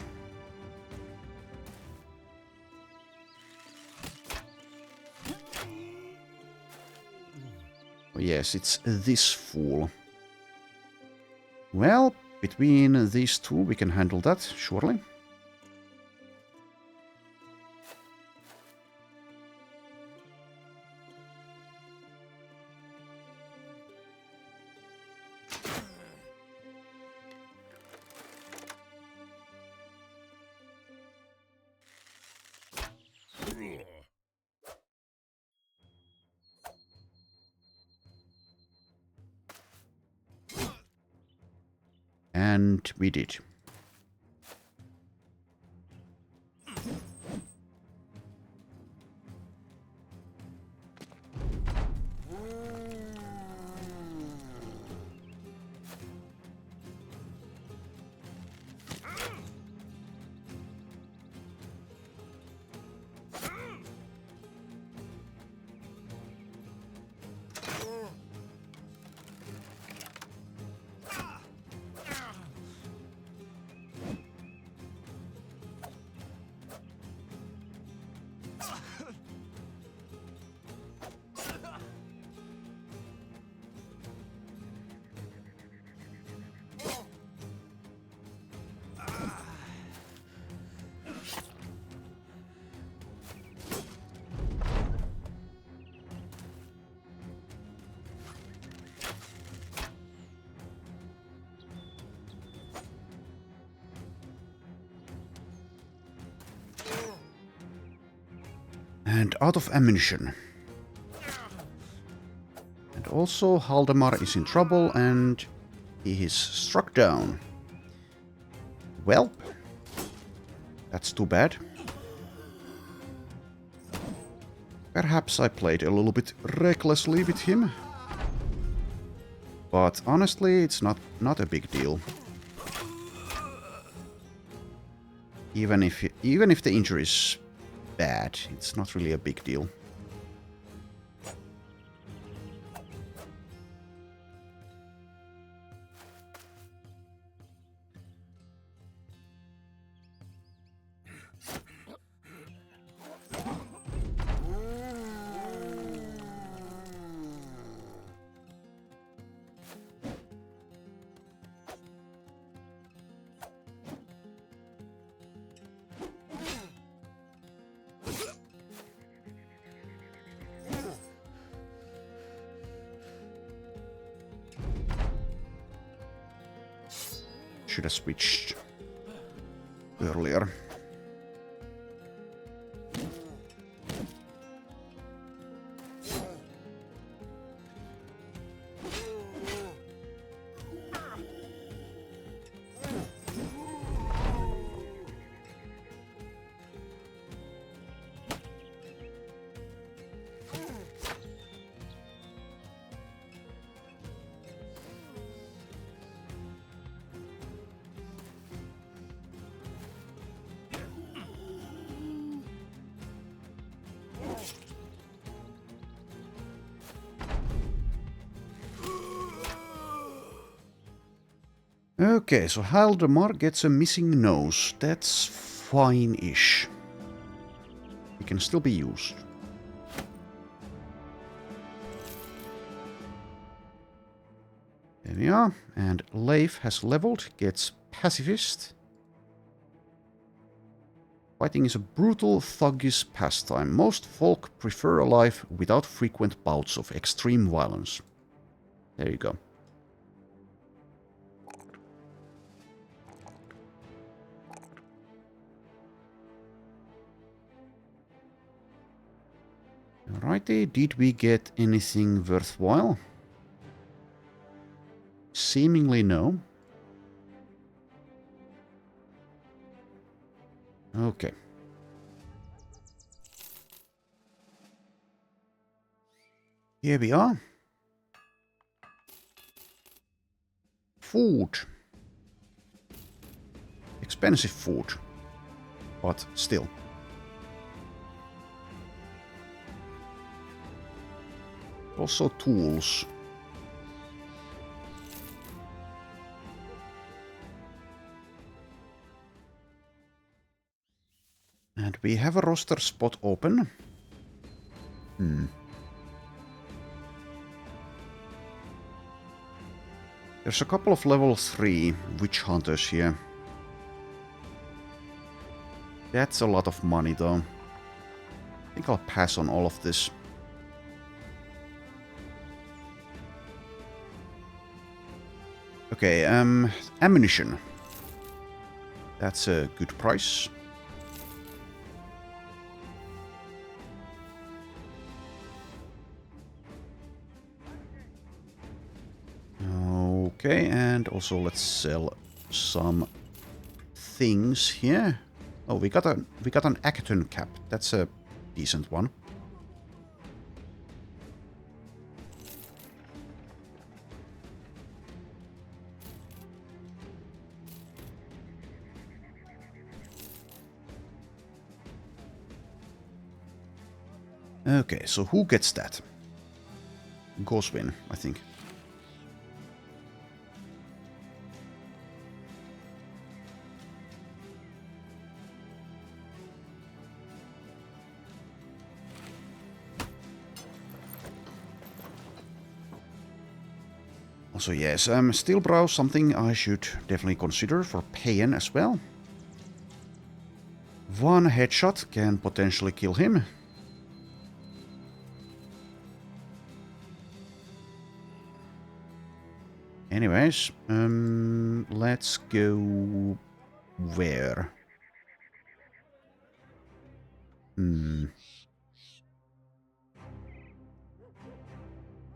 Oh, yes, it's this fool. Well, between these two we can handle that, surely. And we did. And out of ammunition. And also Haldemar is in trouble and he is struck down. Well, that's too bad. Perhaps I played a little bit recklessly with him. But honestly, it's not a big deal. Even if the injury is bad, it's not really a big deal. Should have switched earlier. Okay, so Haldemar gets a missing nose. That's fine-ish. It can still be used. There we are. And Leif has leveled, gets pacifist. Fighting is a brutal, thuggish pastime. Most folk prefer a life without frequent bouts of extreme violence. There you go. Alrighty, did we get anything worthwhile? Seemingly no. Okay. Here we are. Food. Expensive food. But still. Also tools. And we have a roster spot open. There's a couple of level 3 witch hunters here. That's a lot of money though. I think I'll pass on all of this. Okay, ammunition. That's a good price. Okay, and also let's sell some things here. Oh, we got an Acton cap. That's a decent one. Okay, so who gets that? Goswin, I think. Also, yes, steel brow, something I should definitely consider for Payan as well. One headshot can potentially kill him. Anyways, let's go where?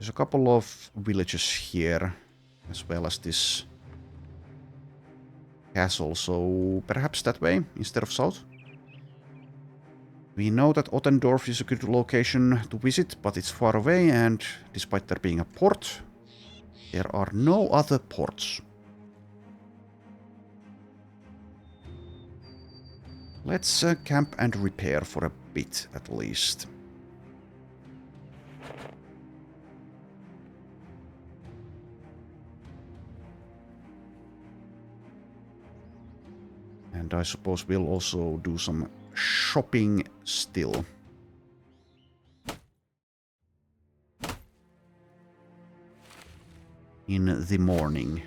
There's a couple of villages here, as well as this castle, so perhaps that way instead of south. We know that Ottendorf is a good location to visit, but it's far away, and despite there being a port, there are no other ports. Let's camp and repair for a bit, at least. And I suppose we'll also do some shopping still. In the morning.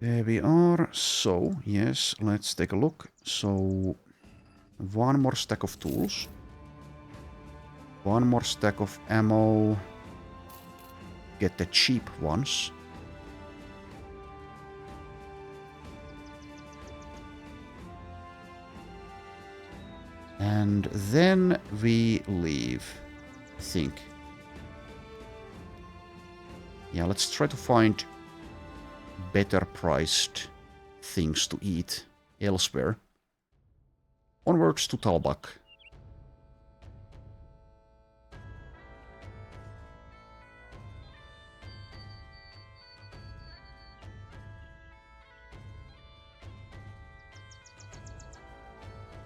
There we are. So, yes, let's take a look. So, one more stack of tools. One more stack of ammo. Get the cheap ones. And then we leave, I think. Yeah, let's try to find better priced things to eat elsewhere. Onwards to Talbach.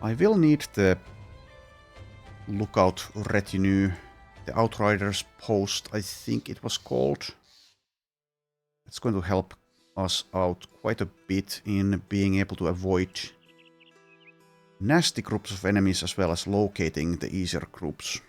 I will need the lookout retinue, the Outriders post, I think it was called. It's going to help us out quite a bit in being able to avoid nasty groups of enemies as well as locating the easier groups.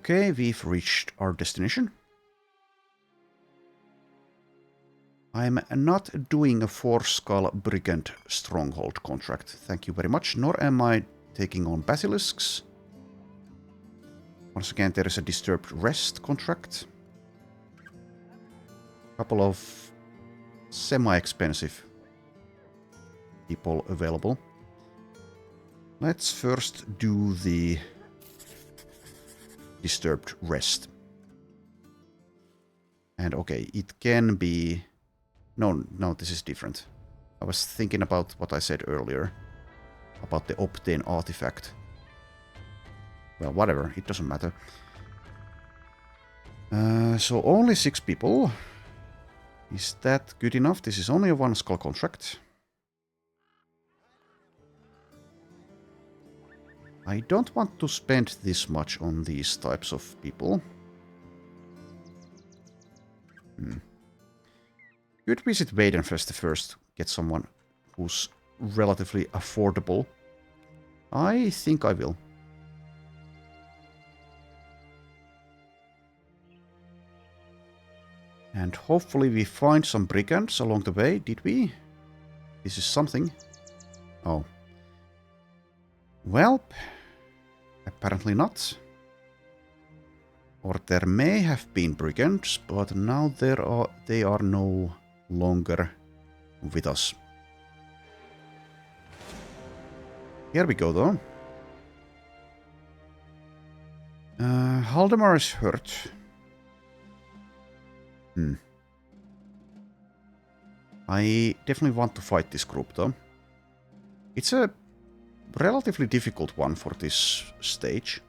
Okay, we've reached our destination. I'm not doing a 4-skull brigand stronghold contract, thank you very much, nor am I taking on basilisks. Once again, there is a disturbed rest contract. A couple of semi-expensive people available. Let's first do the disturbed rest. And okay, it can be... No, this is different. I was thinking about what I said earlier. About the Obtain artifact. Well, whatever, it doesn't matter. So only 6 people. Is that good enough? This is only a 1-skull contract. I don't want to spend this much on these types of people. Could visit Weidenfeste first, get someone who's relatively affordable. I think I will. And hopefully we find some brigands along the way, did we? This is something. Oh. Well, apparently not. Or there may have been brigands, but now they are no longer with us. Here we go, though. Haldemar is hurt. I definitely want to fight this group, though. It's a relatively difficult one for this stage.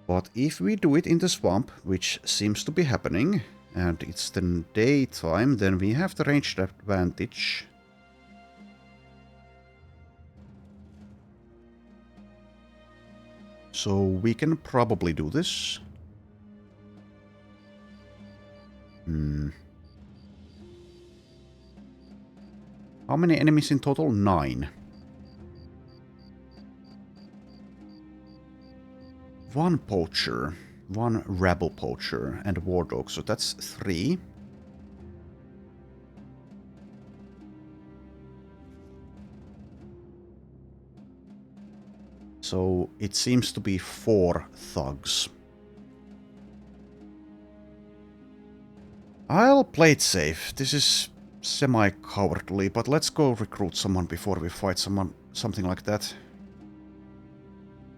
But if we do it in the swamp, which seems to be happening, and it's the daytime, then we have the ranged advantage. So we can probably do this. How many enemies in total? 9. One poacher, one rabble poacher, and war dog, so that's 3. So it seems to be 4 thugs. I'll play it safe. This is semi-cowardly, but let's go recruit someone before we fight something like that.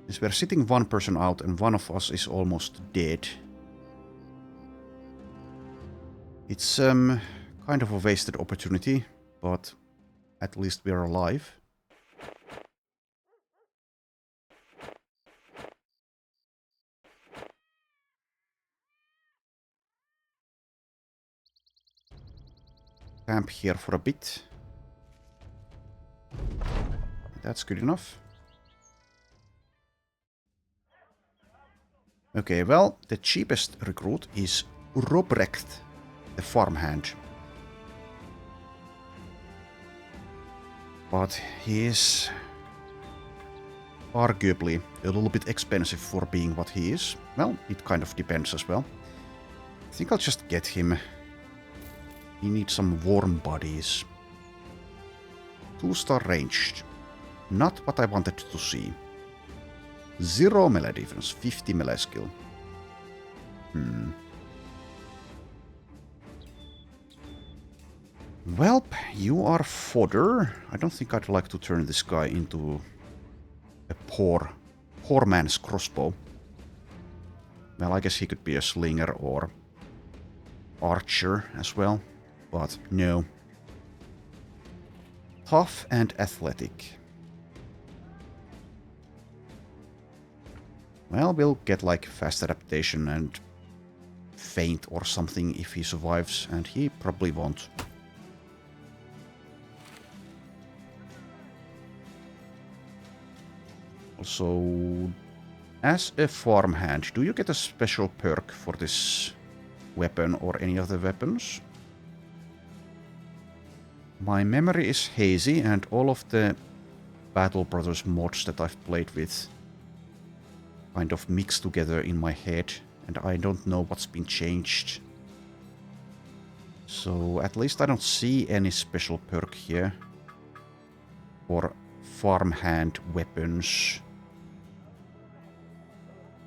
Since we're sitting one person out and one of us is almost dead. It's kind of a wasted opportunity, but at least we're alive. Camp here for a bit. That's good enough. Okay, well, the cheapest recruit is Robrecht, the farmhand. But he is arguably a little bit expensive for being what he is. Well, it kind of depends as well. I think I'll just get him. He needs some warm bodies. 2-star ranged. Not what I wanted to see. 0 melee defense, 50 melee skill. Well, you are fodder. I don't think I'd like to turn this guy into a poor man's crossbow. Well, I guess he could be a slinger or archer as well, but no. Tough and athletic. Well, we'll get like fast adaptation and feint or something if he survives, and he probably won't. Also, as a farmhand, do you get a special perk for this weapon or any other weapons? My memory is hazy, and all of the Battle Brothers mods that I've played with kind of mix together in my head, and I don't know what's been changed. So at least I don't see any special perk here for farmhand weapons.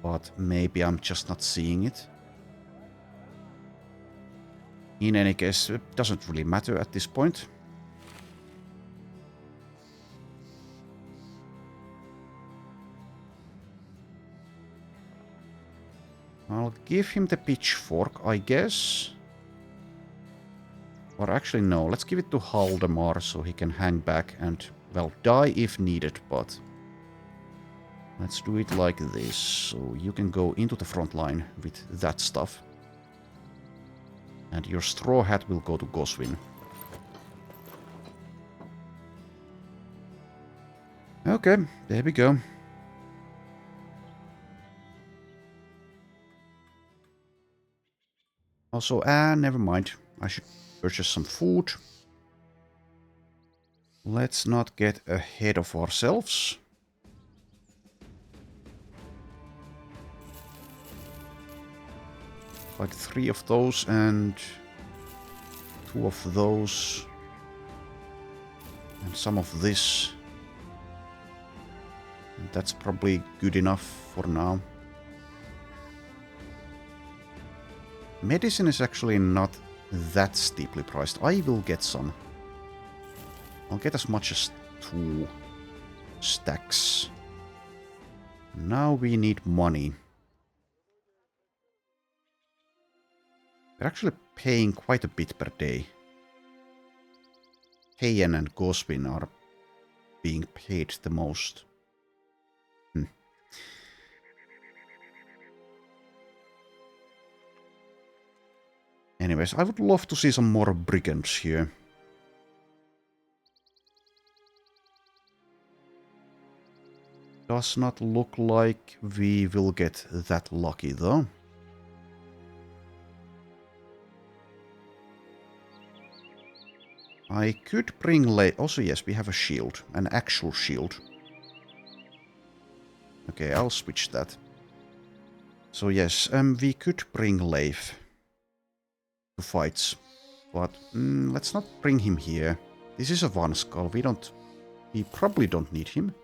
But maybe I'm just not seeing it. In any case, it doesn't really matter at this point. I'll give him the pitchfork, I guess. Or actually no, let's give it to Haldemar so he can hang back and, well, die if needed, but let's do it like this. So you can go into the front line with that stuff. And your straw hat will go to Goswin. Okay, there we go. Also, never mind. I should purchase some food. Let's not get ahead of ourselves. Like 3 of those and 2 of those. And some of this. And that's probably good enough for now. Medicine is actually not that steeply priced. I will get some. I'll get as much as 2 stacks. Now we need money. We're actually paying quite a bit per day. Heian and Goswin are being paid the most. Anyways, I would love to see some more brigands here. Does not look like we will get that lucky though. I could bring also yes, we have a shield. An actual shield. Okay, I'll switch that. So yes, we could bring Leif to fights. But let's not bring him here. This is a one skull. We probably don't need him.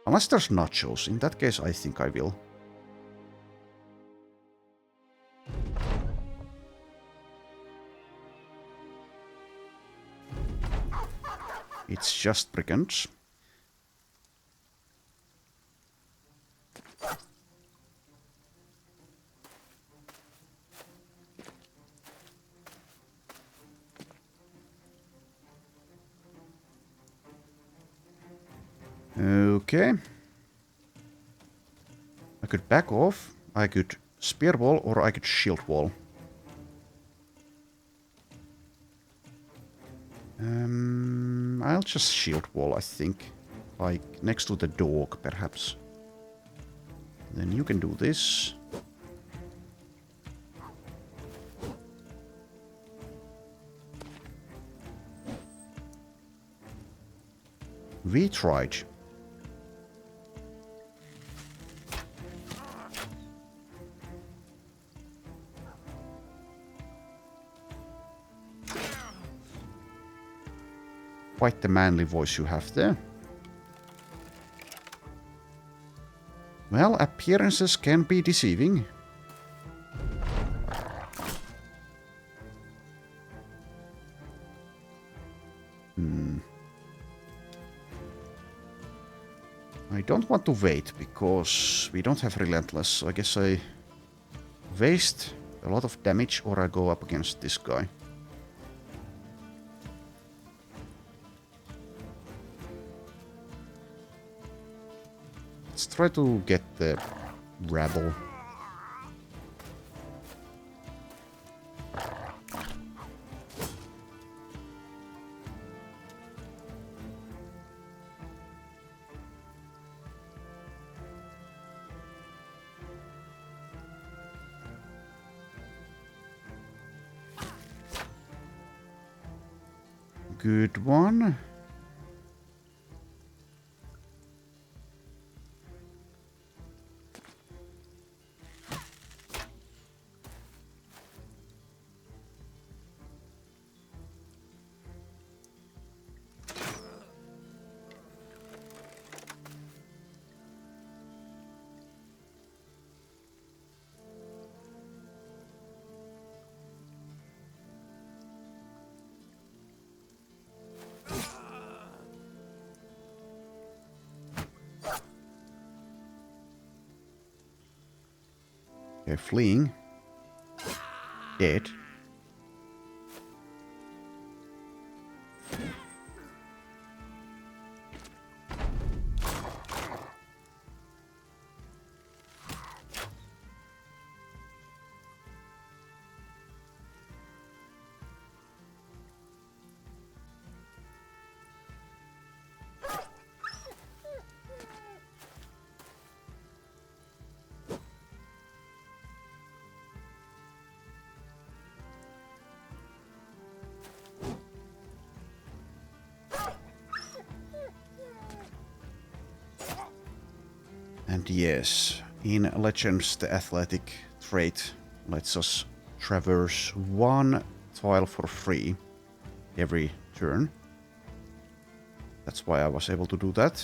Unless there's nachos. In that case, I think I will. It's just brigands. Okay. I could back off, I could spear wall, or I could shield wall. I'll just shield wall, I think. Like, next to the dog, perhaps. Then you can do this. We tried. Quite the manly voice you have there. Well, appearances can be deceiving. I don't want to wait, because we don't have Relentless, so I guess I waste a lot of damage or I go up against this guy. Let's try to get the rabble. Good one. Okay, fleeing. Dead. And yes, in Legends the athletic trait lets us traverse one tile for free every turn. That's why I was able to do that.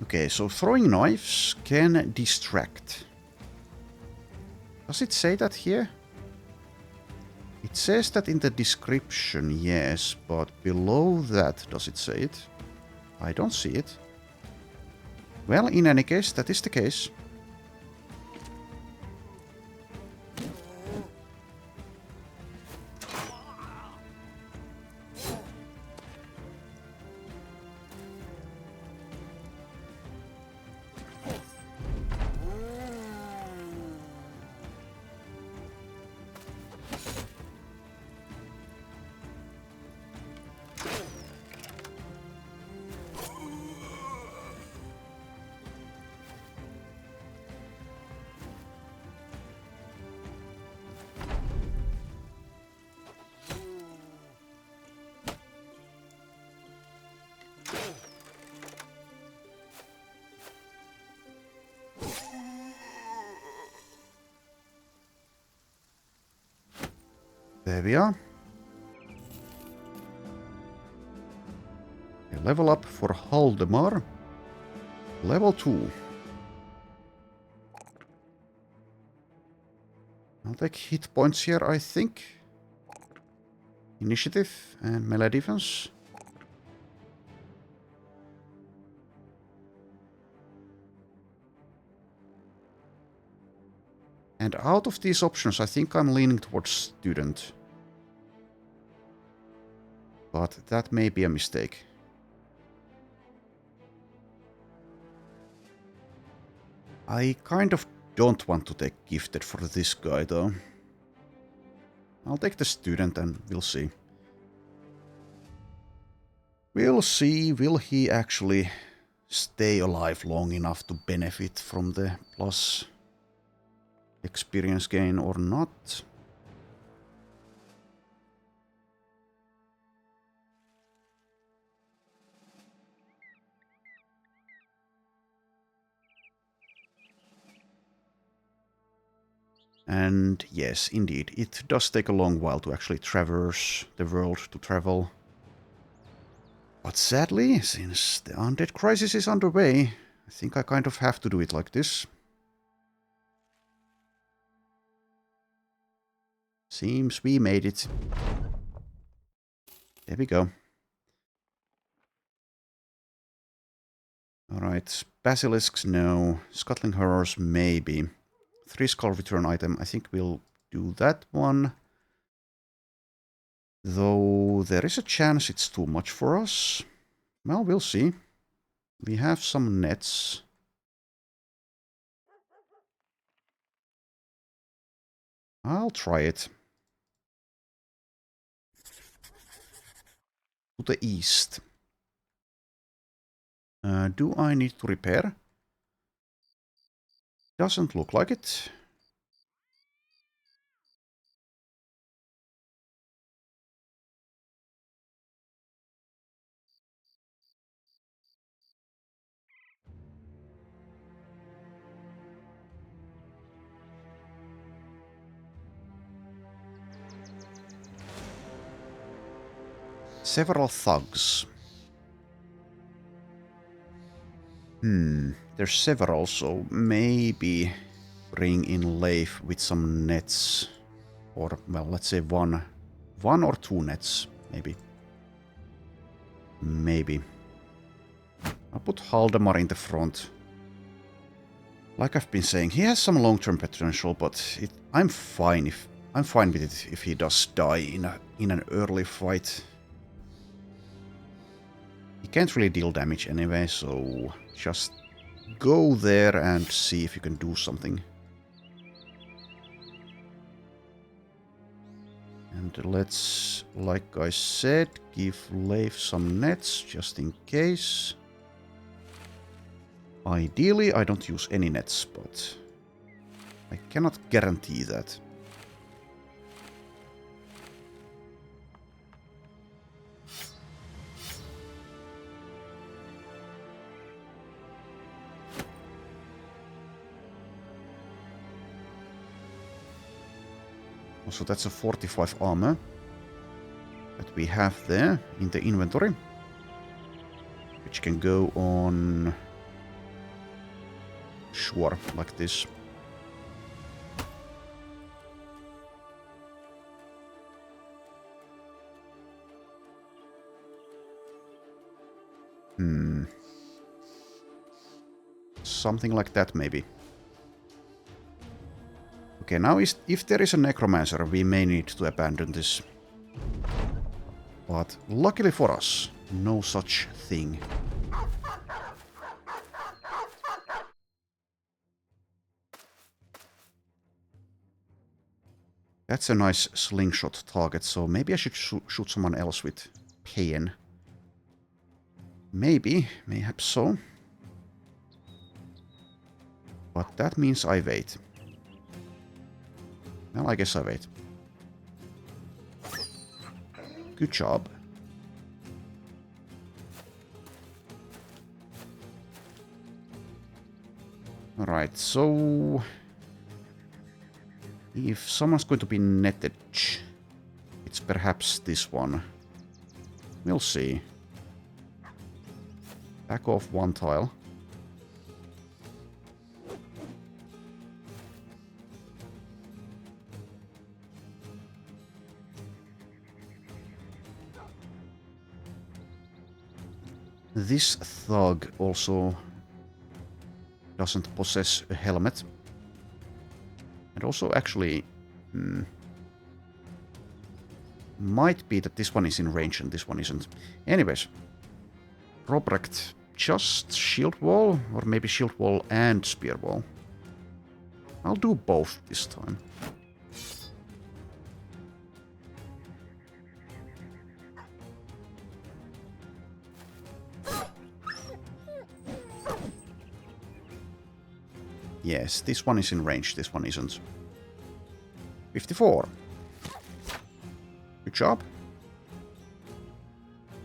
Okay, so throwing knives can distract. Does it say that here? It says that in the description, yes, but below that, does it say it? I don't see it. Well, in any case, that is the case. There we are. A level up for Haldemar. Level 2. I'll take hit points here, I think. Initiative and melee defense. And out of these options, I think I'm leaning towards student. But that may be a mistake. I kind of don't want to take gifted for this guy though. I'll take the student and we'll see. We'll see, will he actually stay alive long enough to benefit from the plus experience gain or not? And yes, indeed, it does take a long while to actually traverse the world to travel. But sadly, since the undead crisis is underway, I think I kind of have to do it like this. Seems we made it. There we go. Alright, basilisks, no. Scuttling horrors, maybe. 3 skull return item, I think we'll do that one. Though there is a chance it's too much for us. Well, we'll see. We have some nets. I'll try it. To the east. Do I need to repair? Doesn't look like it. Several thugs. There's several, so maybe bring in Leif with some nets. Or, well, let's say one or 2 nets, maybe. Maybe. I'll put Haldemar in the front. Like I've been saying, he has some long-term potential, but I'm fine with it if he does die in an early fight. He can't really deal damage anyway, so just go there and see if you can do something. And let's, like I said, give Leif some nets just in case. Ideally, I don't use any nets, but I cannot guarantee that. So that's a 45 armor that we have there in the inventory, which can go on, sure, like this. Something like that, maybe. Okay, now if there is a necromancer, we may need to abandon this. But luckily for us, no such thing. That's a nice slingshot target, so maybe I should shoot someone else with pain. Maybe, mayhaps so. But that means I wait. Well, I guess I wait. Good job. Alright, so if someone's going to be netted, perhaps this one. We'll see. Back off one tile. This thug also doesn't possess a helmet. And also actually... might be that this one is in range and this one isn't. Anyways. Robrecht, just shield wall? Or maybe shield wall and spear wall? I'll do both this time. Yes, this one is in range, this one isn't. 54. Good job.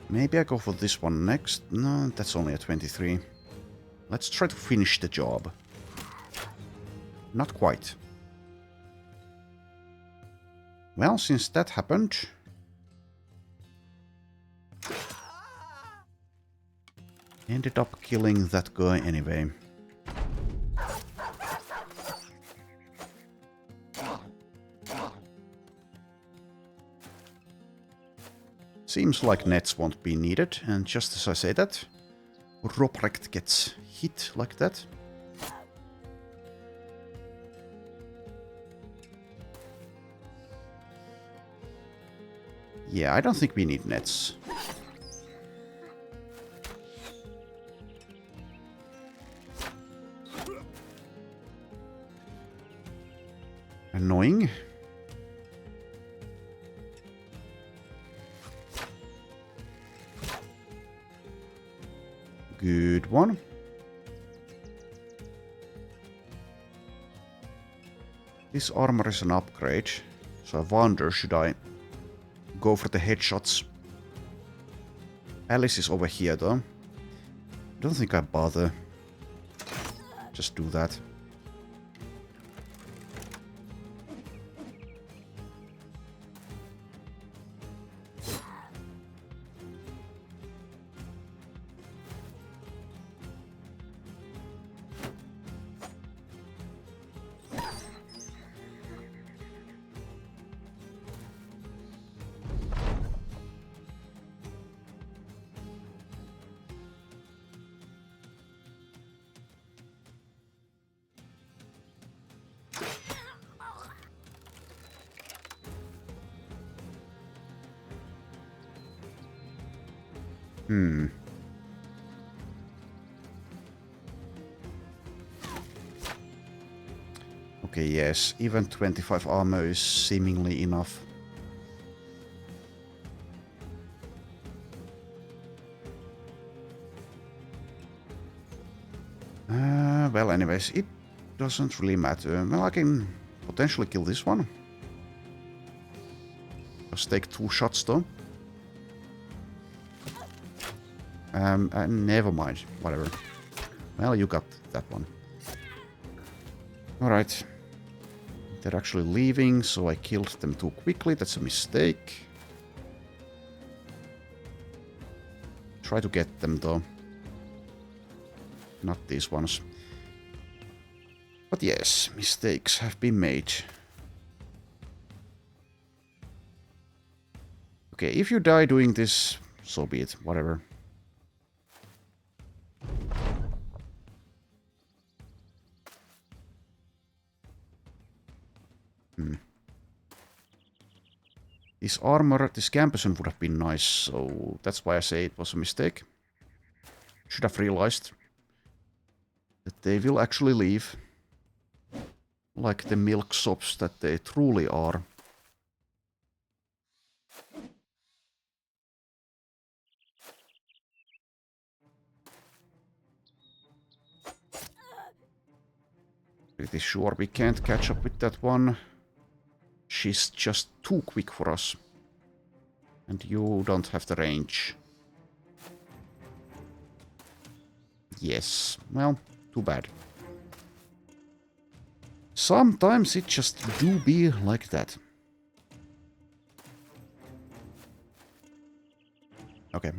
Maybe I go for this one next. No, that's only a 23. Let's try to finish the job. Not quite. Well, since that happened... ended up killing that guy anyway. Seems like nets won't be needed, and just as I say that, Robrecht gets hit like that. Yeah, I don't think we need nets. Annoying. Good one. This armor is an upgrade, so I wonder, should I go for the headshots? Alice is over here though. Don't think I bother. Just do that. Okay, yes, even 25 armor is seemingly enough. Well, anyways, it doesn't really matter. Well, I can potentially kill this one. Just take 2 shots though. Never mind. Whatever. Well, you got that one. Alright. They're actually leaving, so I killed them too quickly. That's a mistake. Try to get them, though. Not these ones. But yes, mistakes have been made. Okay, if you die doing this, so be it. Whatever. This armor, this Campusen would have been nice, so that's why I say it was a mistake. Should have realized that they will actually leave. Like the milksops that they truly are. Pretty sure we can't catch up with that one. She's just too quick for us. And you don't have the range. Yes, well, too bad. Sometimes it just do be like that.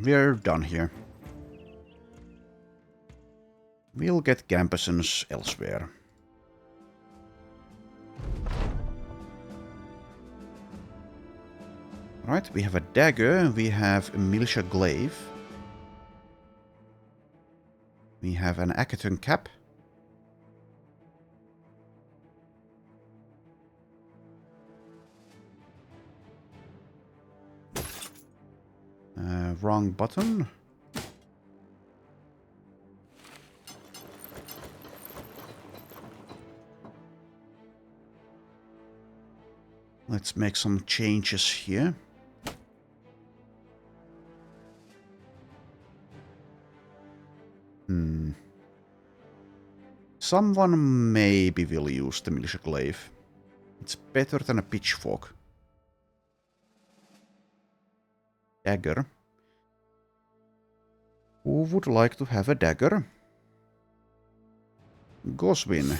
we're done here. We'll get Gambesons elsewhere. Right, we have a dagger, we have a militia glaive. We have an Akaton cap. Wrong button. Let's make some changes here. Someone maybe will use the militia glaive. It's better than a pitchfork. Dagger. Who would like to have a dagger? Goswin.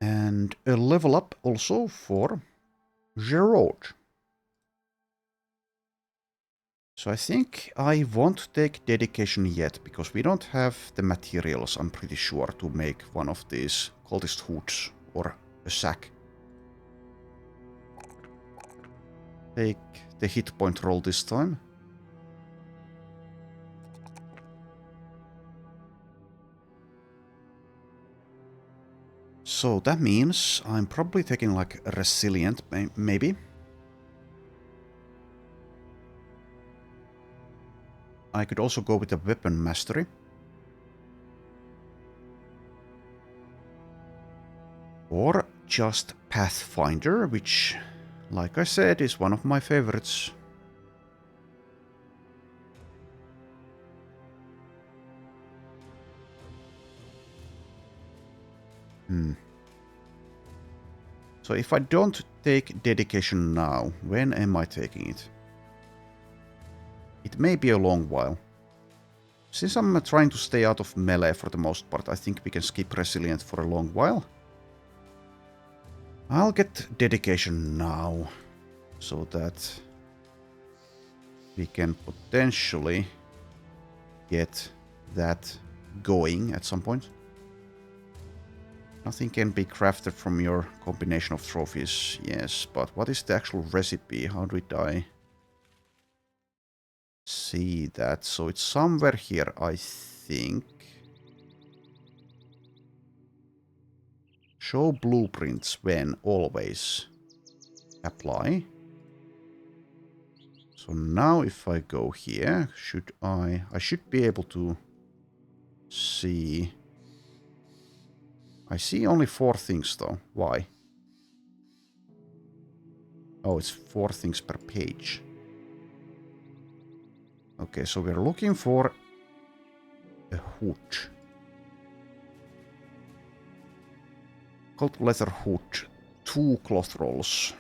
And a level up also for Gerard. So I think I won't take dedication yet, because we don't have the materials, I'm pretty sure, to make one of these cultist hoods or a sack. Take the hit point roll this time. So that means I'm probably taking like a resilient, maybe. I could also go with a weapon mastery. Or just Pathfinder, which, like I said, is one of my favorites. So if I don't take dedication now, when am I taking it? It may be a long while. Since I'm trying to stay out of melee for the most part, I think we can skip resilient for a long while. I'll get dedication now, so that we can potentially get that going at some point. Nothing can be crafted from your combination of trophies, yes, but what is the actual recipe? How did I see that? So it's somewhere here, I think. Show blueprints when, always. Apply. So now if I go here, I should be able to see. I see only 4 things though. Why? Oh, it's 4 things per page. Okay, so we're looking for a hood. Gold leather hood. 2 cloth rolls.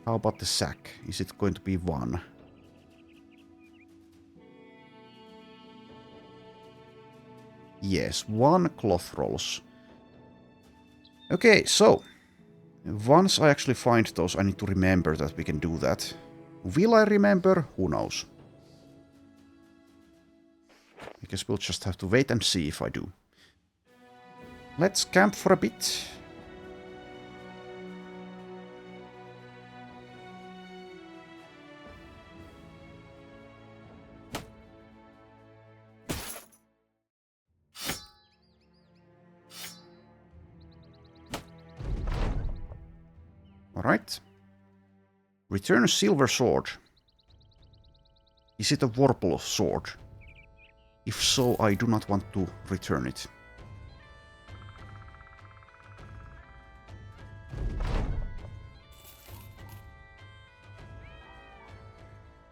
How about the sack? Is it going to be 1? Yes, 1 cloth rolls. Okay, so once I actually find those, I need to remember that we can do that. Will I remember? Who knows? I guess we'll just have to wait and see if I do. Let's camp for a bit. Alright. Return a silver sword. Is it a Warple sword? If so, I do not want to return it.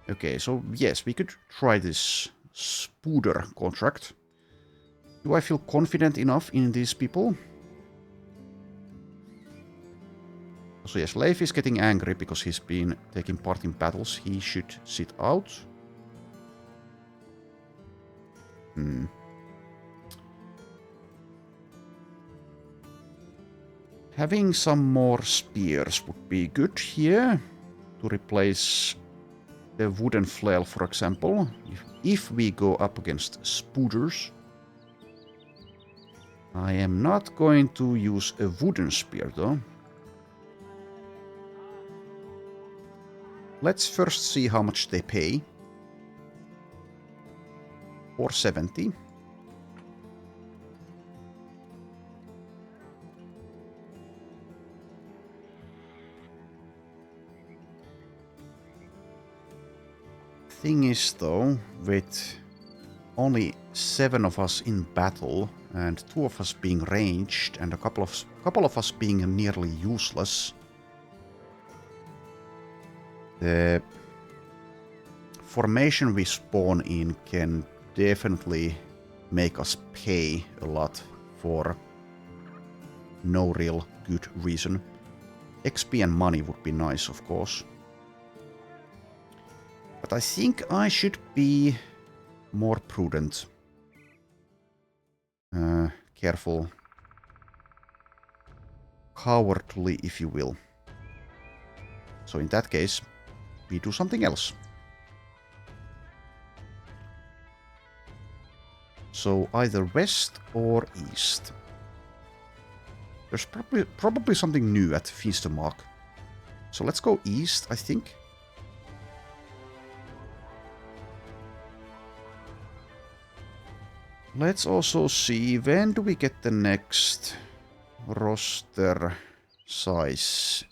Okay, so yes, we could try this Spooder contract. Do I feel confident enough in these people? So yes, Leif is getting angry because he's been taking part in battles. He should sit out. Having some more spears would be good here to replace the wooden flail, for example, if we go up against spooters. I am not going to use a wooden spear though. Let's first see how much they pay. 470. Thing is though, with only 7 of us in battle and 2 of us being ranged and a couple of us being nearly useless, the formation we spawn in can definitely make us pay a lot for no real good reason. XP and money would be nice, of course. But I think I should be more prudent. Careful. Cowardly, if you will. So in that case, we do something else. So either west or east. There's probably something new at Feastermark. So let's go east, I think. Let's also see, when do we get the next roster size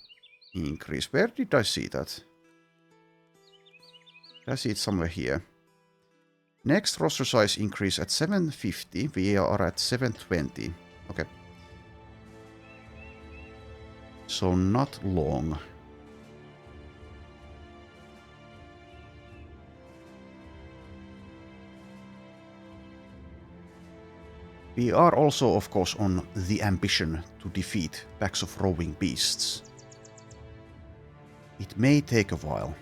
increase? Where did I see that? Did I see it somewhere here? Next roster size increase at 750. We are at 720. Okay. So not long. We are also, of course, on the ambition to defeat packs of roving beasts. It may take a while.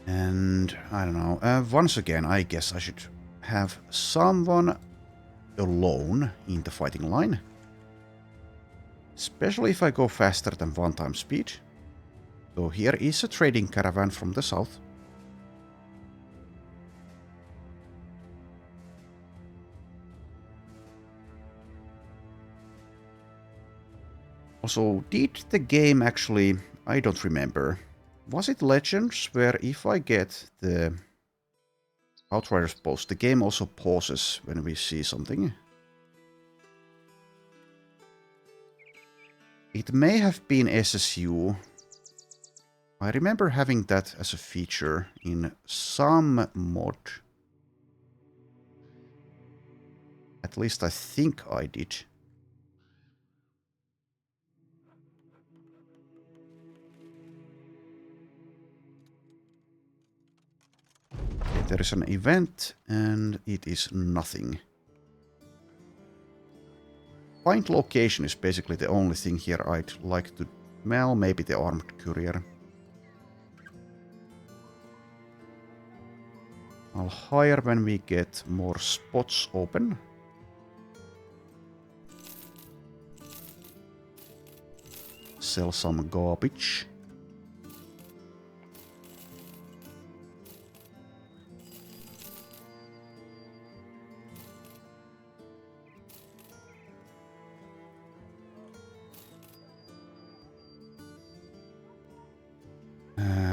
And I don't know, once again, I guess I should have someone alone in the fighting line. Especially if I go faster than 1 time speed. So here is a trading caravan from the south. Also, did the game actually... I don't remember. Was it Legends where if I get the Outrider's post, the game also pauses when we see something? It may have been SSU. I remember having that as a feature in some mod. At least I think I did. Okay, there is an event and it is nothing. Find location is basically the only thing here I'd like to... Well, maybe the armored courier. I'll hire when we get more spots open. Sell some garbage.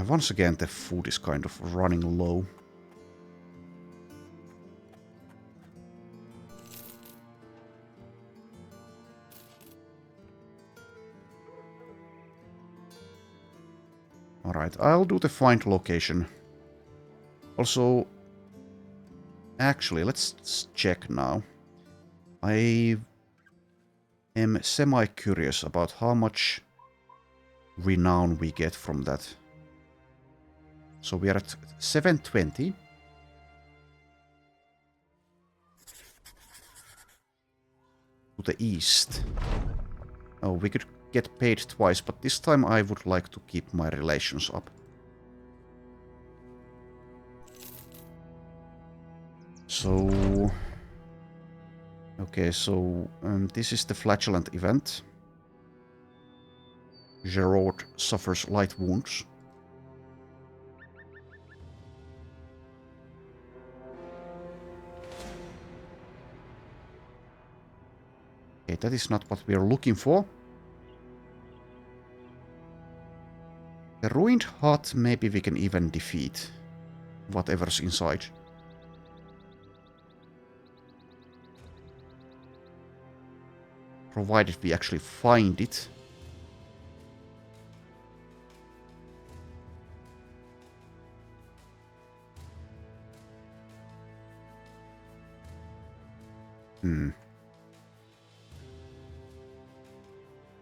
Once again, the food is kind of running low. Alright, I'll do the find location. Also, actually, let's check now. I am semi-curious about how much renown we get from that. So we are at 720. the east. Oh, we could get paid twice, but this time I would like to keep my relations up. So... Okay, so this is the flatulent event. Gerard suffers light wounds. Okay, that is not what we are looking for. The ruined hut, maybe we can even defeat whatever's inside. Provided we actually find it.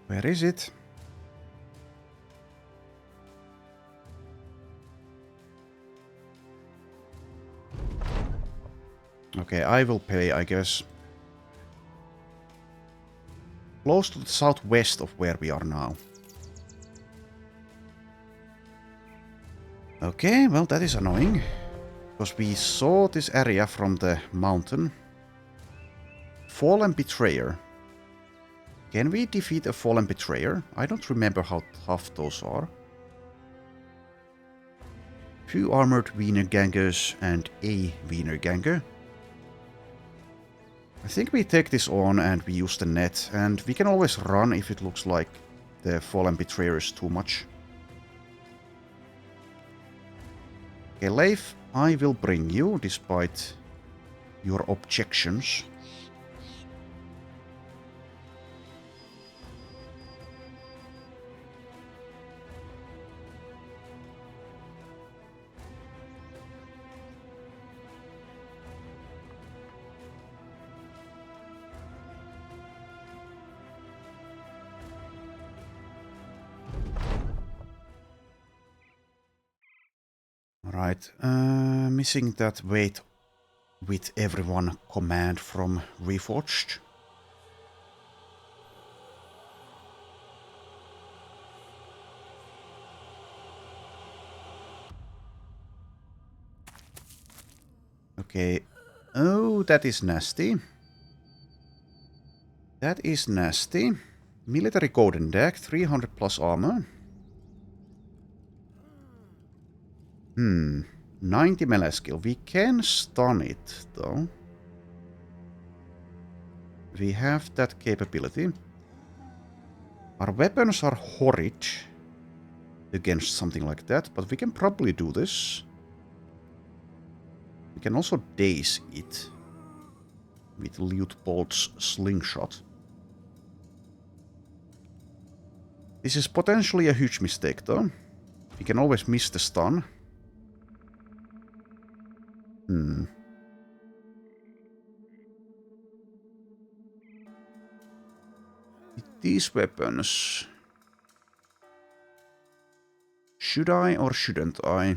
Where is it? Okay, I will pay, I guess. Close to the southwest of where we are now. Okay, well that is annoying. Because we saw this area from the mountain. Fallen Betrayer. Can we defeat a Fallen Betrayer? I don't remember how tough those are. Few armored Wiener Gangers and a Wiener Ganger. I think we take this on and we use the net, and we can always run if it looks like the Fallen Betrayer is too much. Okay, Leif, I will bring you, despite your objections. Right, missing that wait with everyone command from Reforged. Okay, oh, that is nasty. That is nasty. Military Golden Deck, 300 plus armor. 90 melee skill. We can stun it, though. We have that capability. Our weapons are horrid against something like that, but we can probably do this. We can also daze it with Liutpold's slingshot. This is potentially a huge mistake, though. We can always miss the stun. With these weapons... Should I or shouldn't I?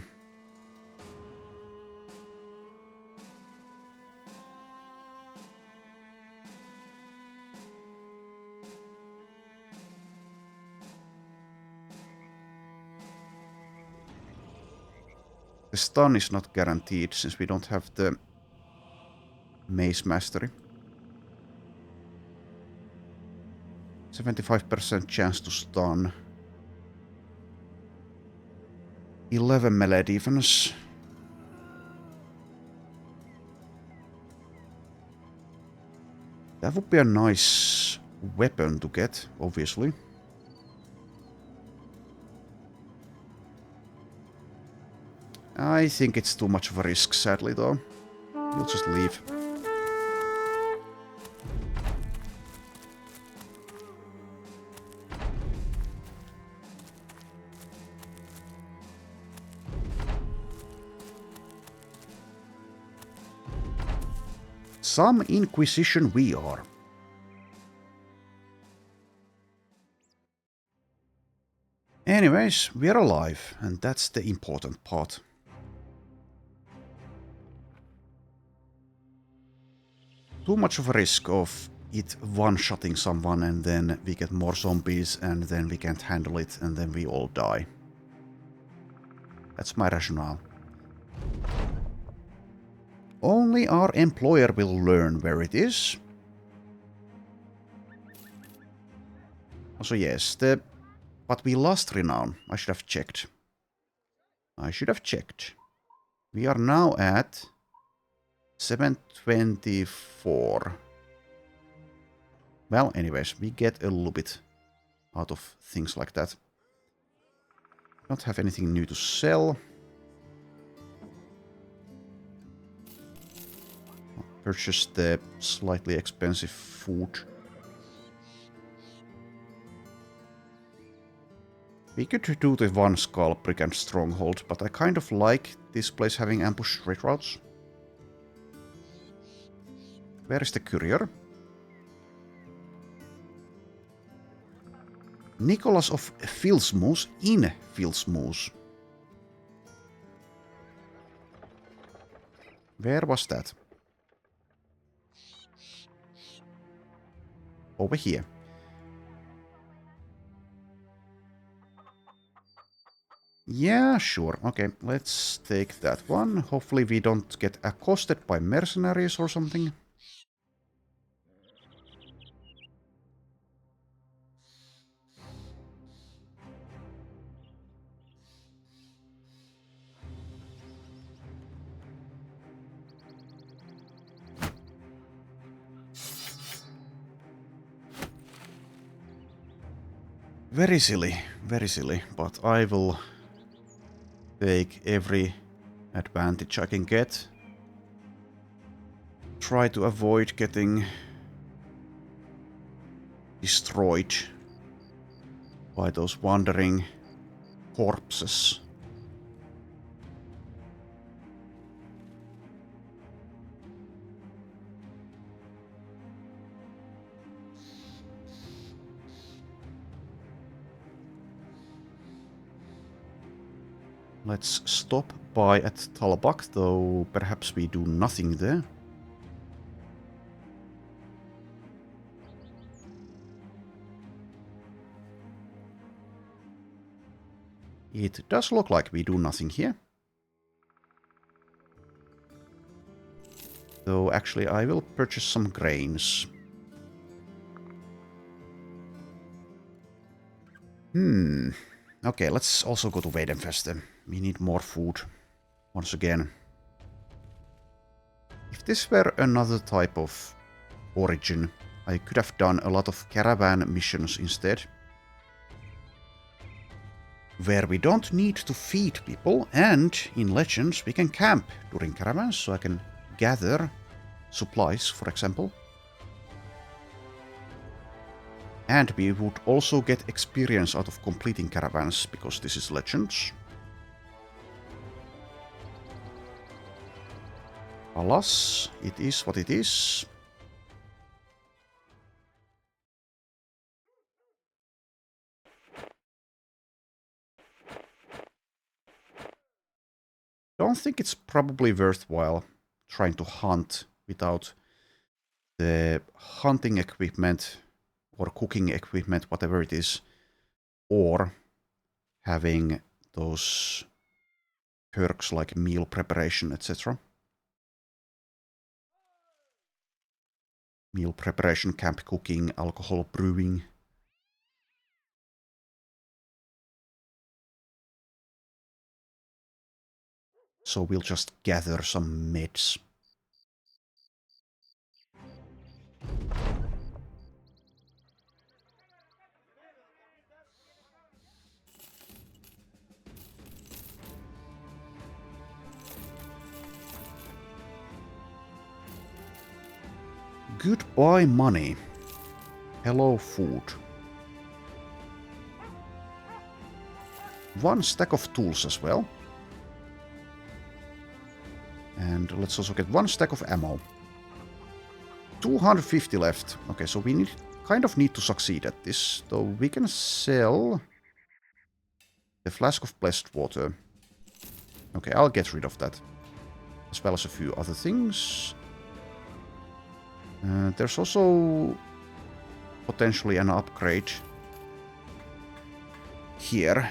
The stun is not guaranteed since we don't have the mace mastery. 75% chance to stun. 11 melee defense. That would be a nice weapon to get, obviously. I think it's too much of a risk, sadly, though. We'll just leave. Some Inquisition we are. Anyways, we are alive, and that's the important part. Too much of a risk of it one-shotting someone and then we get more zombies and then we can't handle it and then we all die. That's my rationale. Only our employer will learn where it is. Also yes, but we lost renown. I should have checked. We are now at 724. Well, anyways, we get a little bit out of things like that. Don't have anything new to sell. Purchase the slightly expensive food. We could do the one skull brick and stronghold, but I kind of like this place having ambush trade routes. Where is the courier? Nicholas of Filsmoos in Filsmoos. Where was that? Over here. Yeah, sure. Okay, let's take that one. Hopefully we don't get accosted by mercenaries or something. Very silly, but I will take every advantage I can get. Try to avoid getting destroyed by those wandering corpses. Let's stop by at Talbak, though perhaps we do nothing there. It does look like we do nothing here. Though actually I will purchase some grains. Okay, let's also go to Weidenfeste. We need more food. Once again. If this were another type of origin, I could have done a lot of caravan missions instead. Where we don't need to feed people, and in Legends we can camp during caravans, so I can gather supplies, for example. And we would also get experience out of completing caravans, because this is Legends. Alas, it is what it is. Don't think it's probably worthwhile trying to hunt without the hunting equipment or cooking equipment, whatever it is, or having those perks like meal preparation, etc. Meal preparation, camp cooking, alcohol brewing. So we'll just gather some meds. Goodbye money. Hello food. 1 stack of tools as well. And let's also get 1 stack of ammo. 250 left. Okay, so we kind of need to succeed at this. Though we can sell the flask of blessed water. Okay, I'll get rid of that. As well as a few other things. There's also potentially an upgrade here.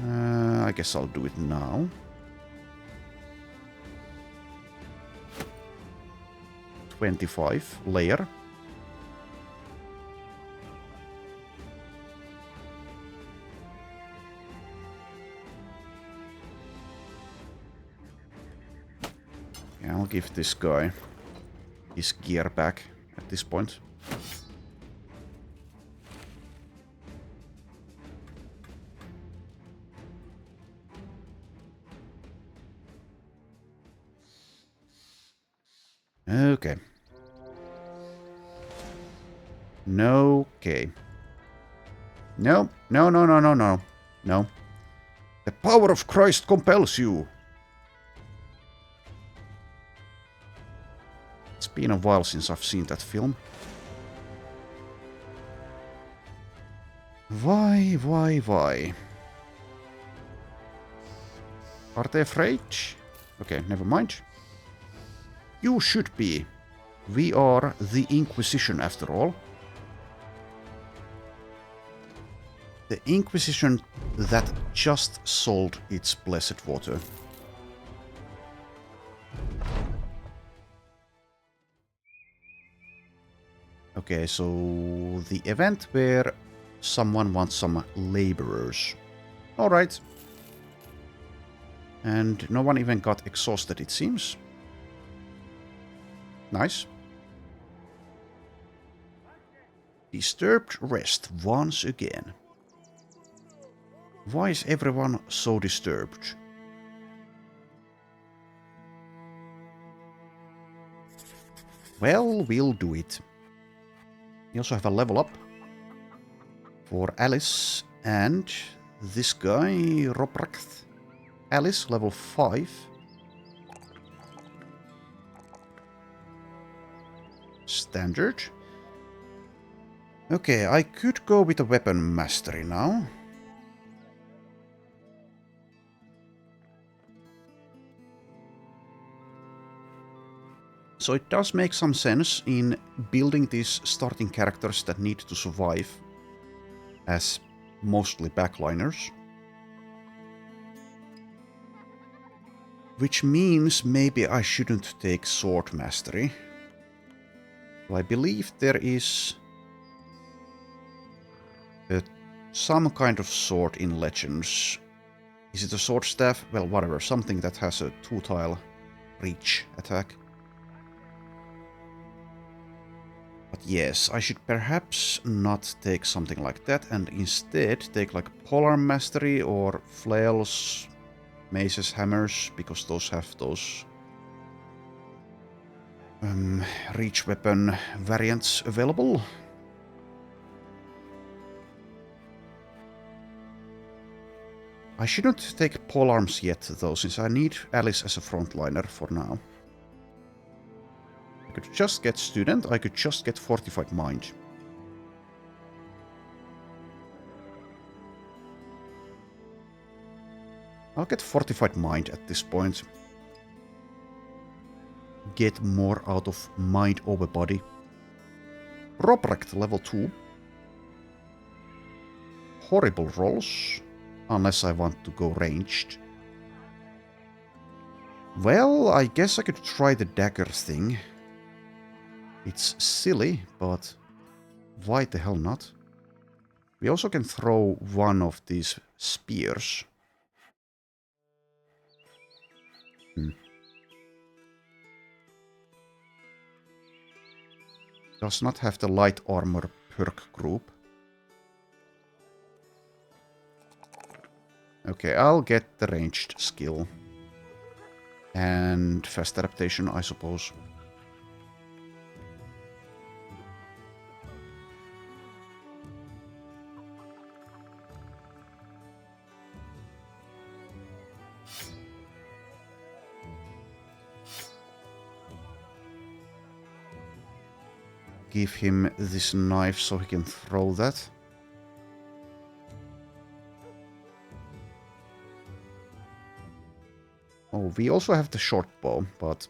I guess I'll do it now. $25 layer. Yeah, I'll give this guy his gear back at this point. Okay. Okay. No, no, no, no, no, no. No. The power of Christ compels you. It's been a while since I've seen that film. Why? Are they afraid? Okay, never mind. You should be. We are the Inquisition after all. The Inquisition that just sold its blessed water. Okay, so the event where someone wants some laborers. Alright. And no one even got exhausted, it seems. Nice. Disturbed rest once again. Why is everyone so disturbed? Well, we'll do it. We also have a level up for Alice and this guy, Robracht. Alice, level 5. Standard. Okay, I could go with a weapon mastery now. So it does make some sense in building these starting characters that need to survive as mostly backliners. Which means maybe I shouldn't take sword mastery. I believe there is some kind of sword in Legends. Is it a sword staff? Well, whatever. Something that has a 2-tile reach attack. But yes, I should perhaps not take something like that and instead take like polearm mastery or flails, maces, hammers, because those have those reach weapon variants available. I shouldn't take polearms yet though, since I need Alice as a frontliner for now. I could just get student, I could just get fortified mind. I'll get fortified mind at this point. Get more out of mind over body. Robracht level 2. Horrible rolls. Unless I want to go ranged. Well, I guess I could try the dagger thing. It's silly, but why the hell not? We also can throw one of these spears. Does not have the light armor perk group. Okay, I'll get the ranged skill. And fast adaptation, I suppose. Give him this knife so he can throw that. Oh, we also have the short bow, but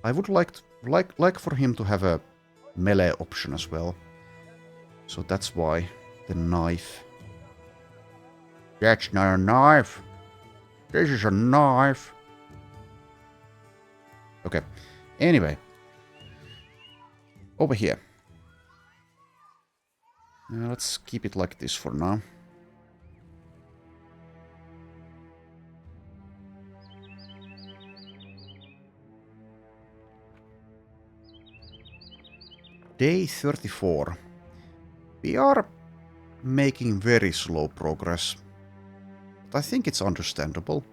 I would like to like for him to have a melee option as well. So that's why the knife. That's not a knife. This is a knife. Okay. Anyway. Over here. Let's keep it like this for now. Day 34. We are making very slow progress. But I think it's understandable.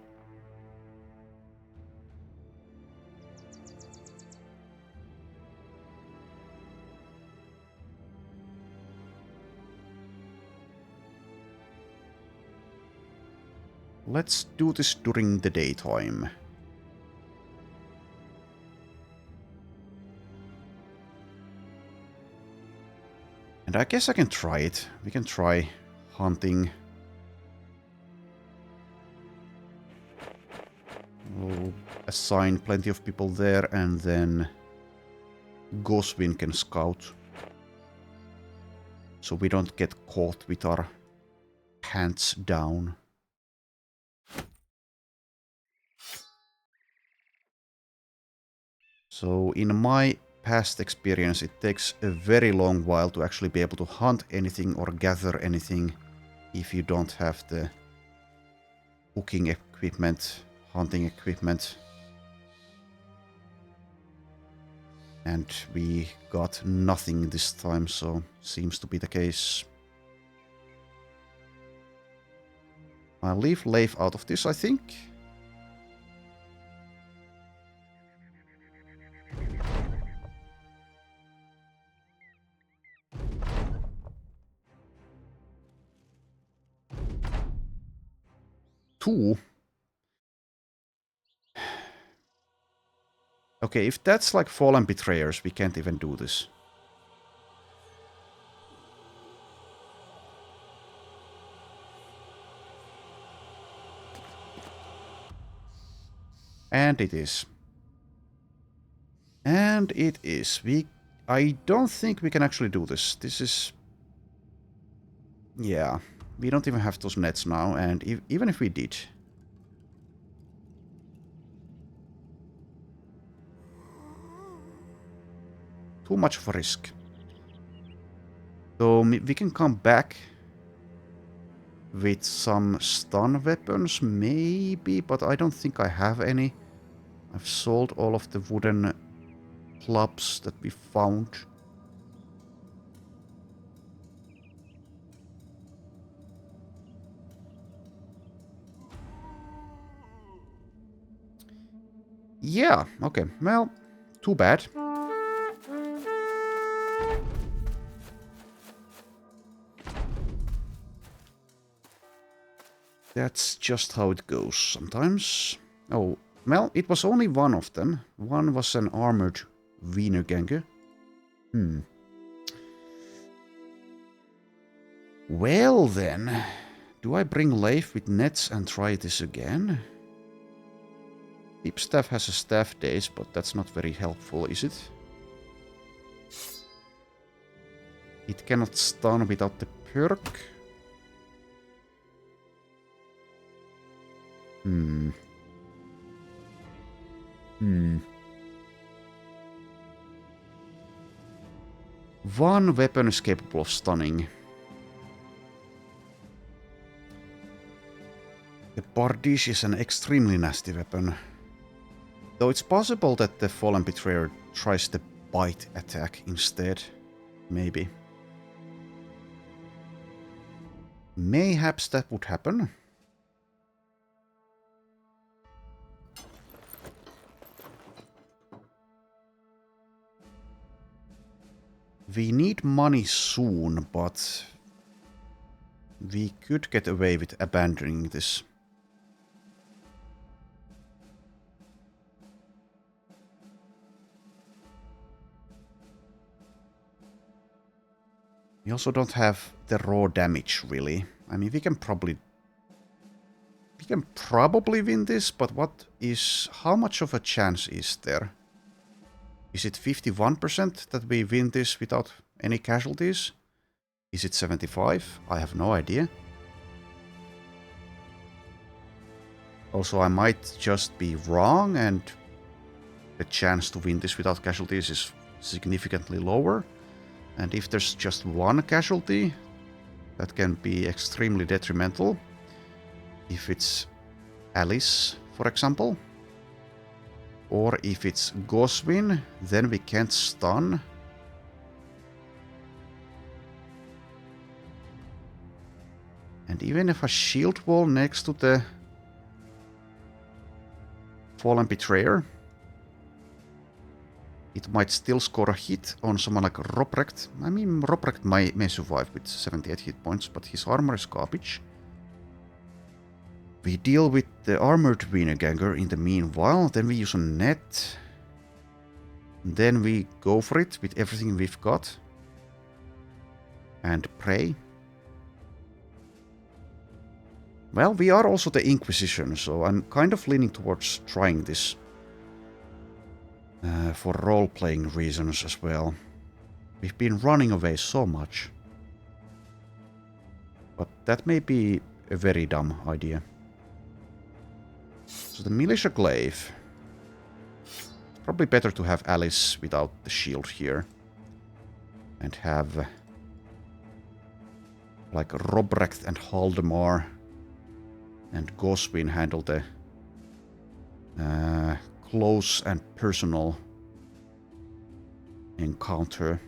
Let's do this during the daytime. And I guess I can try it. We can try hunting. We'll assign plenty of people there, and then Goswin can scout. So we don't get caught with our pants down. So in my past experience, it takes a very long while to actually be able to hunt anything or gather anything if you don't have the cooking equipment, hunting equipment. And we got nothing this time, so seems to be the case. I'll leave Leif out of this, I think. Two. Okay, if that's like Fallen Betrayers, we can't even do this. And it is. And it is. I don't think we can actually do this. This is... Yeah. We don't even have those nets now, and even if we did... Too much of a risk. So we can come back with some stun weapons, maybe, but I don't think I have any. I've sold all of the wooden clubs that we found. Yeah, okay, well, too bad. That's just how it goes sometimes. Oh, well, it was only one of them. One was an armored Wienerganger. Well then, do I bring Leif with nets and try this again? Deep Staff has a staff days, but that's not very helpful, is it? It cannot stun without the perk. One weapon is capable of stunning. The Bardiche is an extremely nasty weapon. Though it's possible that the Fallen Betrayer tries the bite attack instead. Maybe. Mayhaps that would happen. We need money soon, but we could get away with abandoning this. We also don't have the raw damage, really. I mean, we can probably win this, but how much of a chance is there? Is it 51% that we win this without any casualties? Is it 75? I have no idea. Also, I might just be wrong and the chance to win this without casualties is significantly lower. And if there's just one casualty, that can be extremely detrimental. If it's Alice, for example. Or if it's Goswin, then we can't stun. And even if a shield wall next to the Fallen Betrayer, it might still score a hit on someone like Roprecht. I mean, Roprecht may survive with 78 hit points, but his armor is garbage. We deal with the armored Wienerganger in the meanwhile, then we use a net. Then we go for it with everything we've got. And pray. Well, we are also the Inquisition, so I'm kind of leaning towards trying this. For role-playing reasons as well. We've been running away so much. But that may be a very dumb idea. So the Militia Glaive. Probably better to have Alice without the shield here. And have like Robrecht and Haldemar and Goswin handle the close and personal encounter.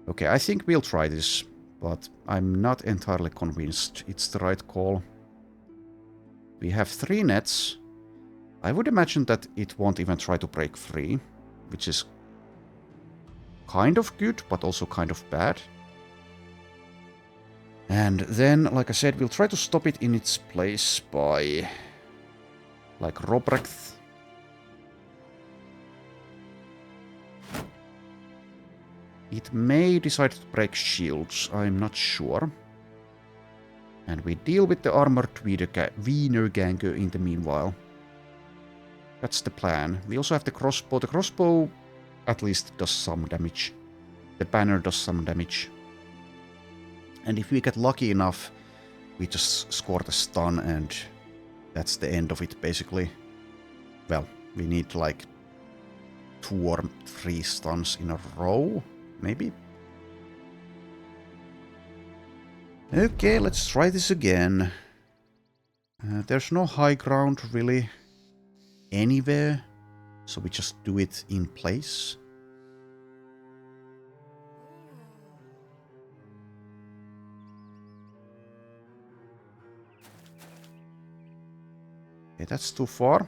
Okay, I think we'll try this, but I'm not entirely convinced it's the right call. We have 3 nets. I would imagine that it won't even try to break free, which is kind of good, but also kind of bad. And then, like I said, we'll try to stop it in its place by, like, Robrecht. It may decide to break shields, I'm not sure. And we deal with the armored Wienerganger in the meanwhile. That's the plan. We also have the crossbow. The crossbow at least does some damage. The banner does some damage. And if we get lucky enough, we just score the stun and that's the end of it, basically. Well, we need like 2 or 3 stuns in a row, maybe. Okay, let's try this again. There's no high ground really anywhere, so we just do it in place. Okay, that's too far.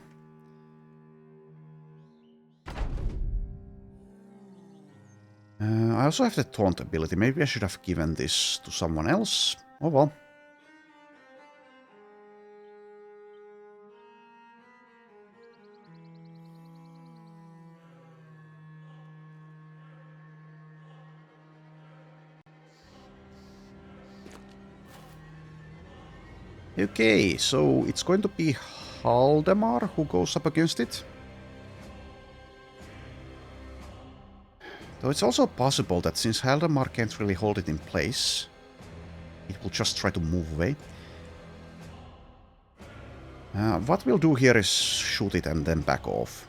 I also have the taunt ability. Maybe I should have given this to someone else. Oh well. Okay, so it's going to be Haldemar who goes up against it. Though it's also possible that since Haldemar can't really hold it in place, it will just try to move away. What we'll do here is shoot it and then back off.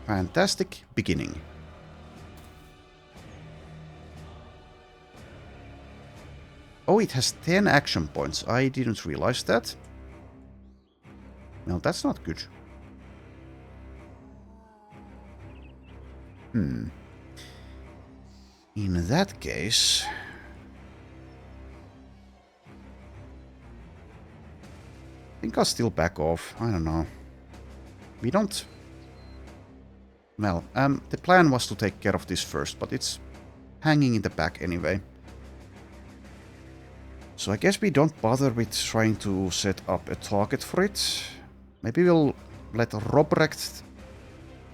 Fantastic beginning. Oh, it has 10 action points. I didn't realize that. Well, that's not good. In that case... I think I'll still back off. I don't know. We don't... Well, the plan was to take care of this first, but it's hanging in the back anyway. So I guess we don't bother with trying to set up a target for it. Maybe we'll let Robrecht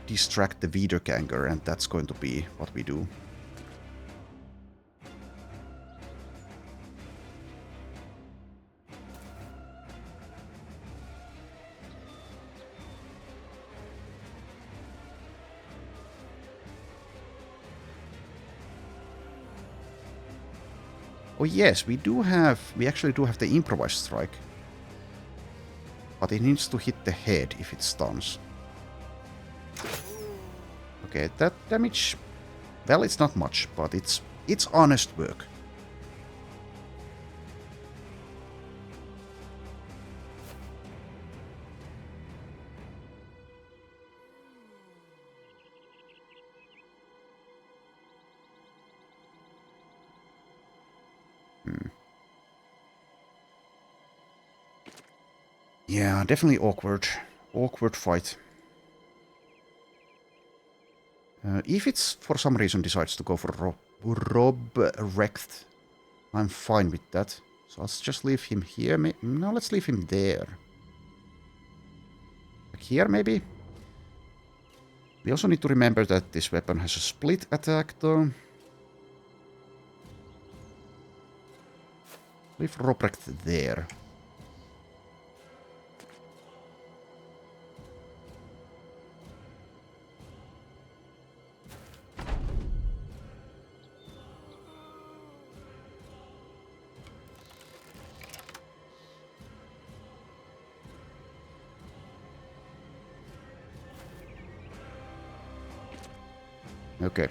distract the Wiederganger, and that's going to be what we do. Oh yes, we actually do have the improvised strike. But it needs to hit the head if it stuns. Okay, that damage, well, it's not much, but it's honest work. Yeah, definitely awkward. Awkward fight. If it's for some reason decides to go for Rob Recht, I'm fine with that. So let's just leave him here. No, let's leave him there. Like here, maybe? We also need to remember that this weapon has a split attack, though. Leave Robrecht there. Okay.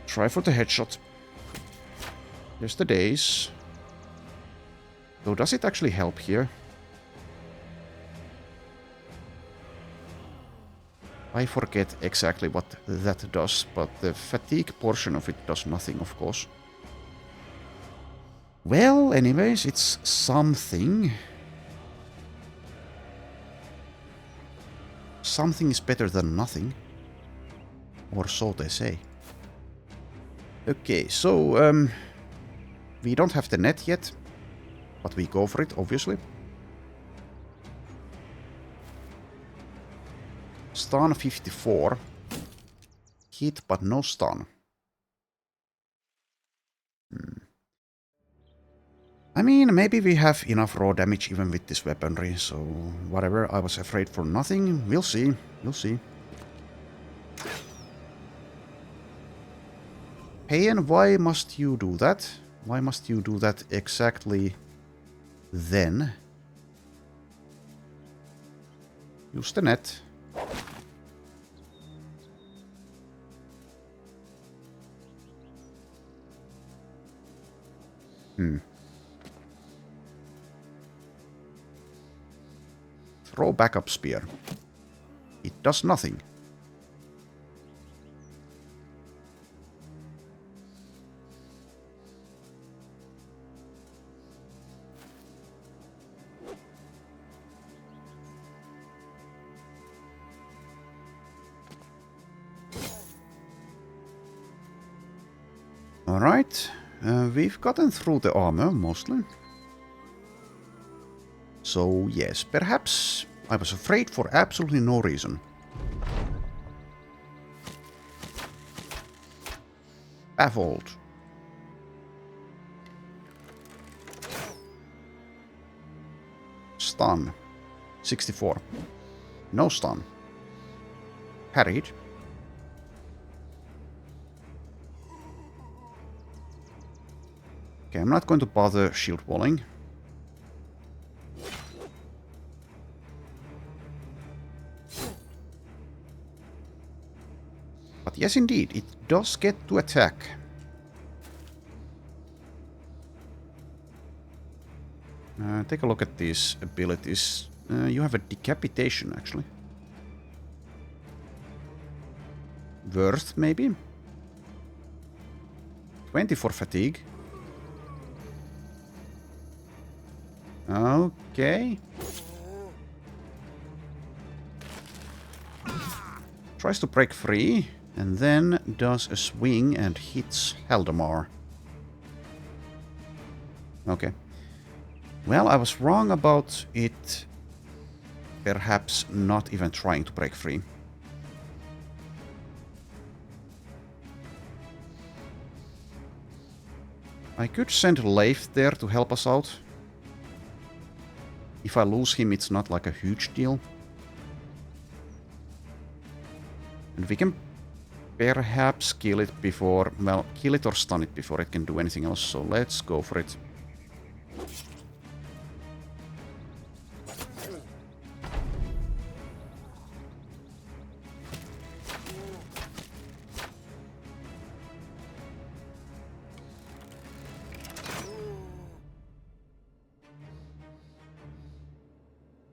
Try for the headshot. There's the daze. So does it actually help here? I forget exactly what that does, but the fatigue portion of it does nothing, of course. Well, anyways, it's something. Something is better than nothing. Or so they say. Okay, so, we don't have the net yet, but we go for it, obviously. Stun 54. Hit, but no stun. I mean, maybe we have enough raw damage even with this weaponry, so whatever, I was afraid for nothing. We'll see, we'll see. Hey, and why must you do that? Why must you do that exactly then? Use the net. Throw backup spear. It does nothing. Alright, we've gotten through the armor, mostly. So, yes, perhaps I was afraid for absolutely no reason. Baffled. Stun. 64. No stun. Parried. Okay, I'm not going to bother shield walling. But yes, indeed, it does get to attack. Take a look at these abilities. You have a decapitation, actually. Worth, maybe? 20 for fatigue. Okay. Tries to break free, and then does a swing and hits Haldemar. Okay. Well, I was wrong about it perhaps not even trying to break free. I could send Leif there to help us out. If I lose him, it's not like a huge deal. And we can perhaps kill it before... Well, kill it or stun it before it can do anything else, so let's go for it.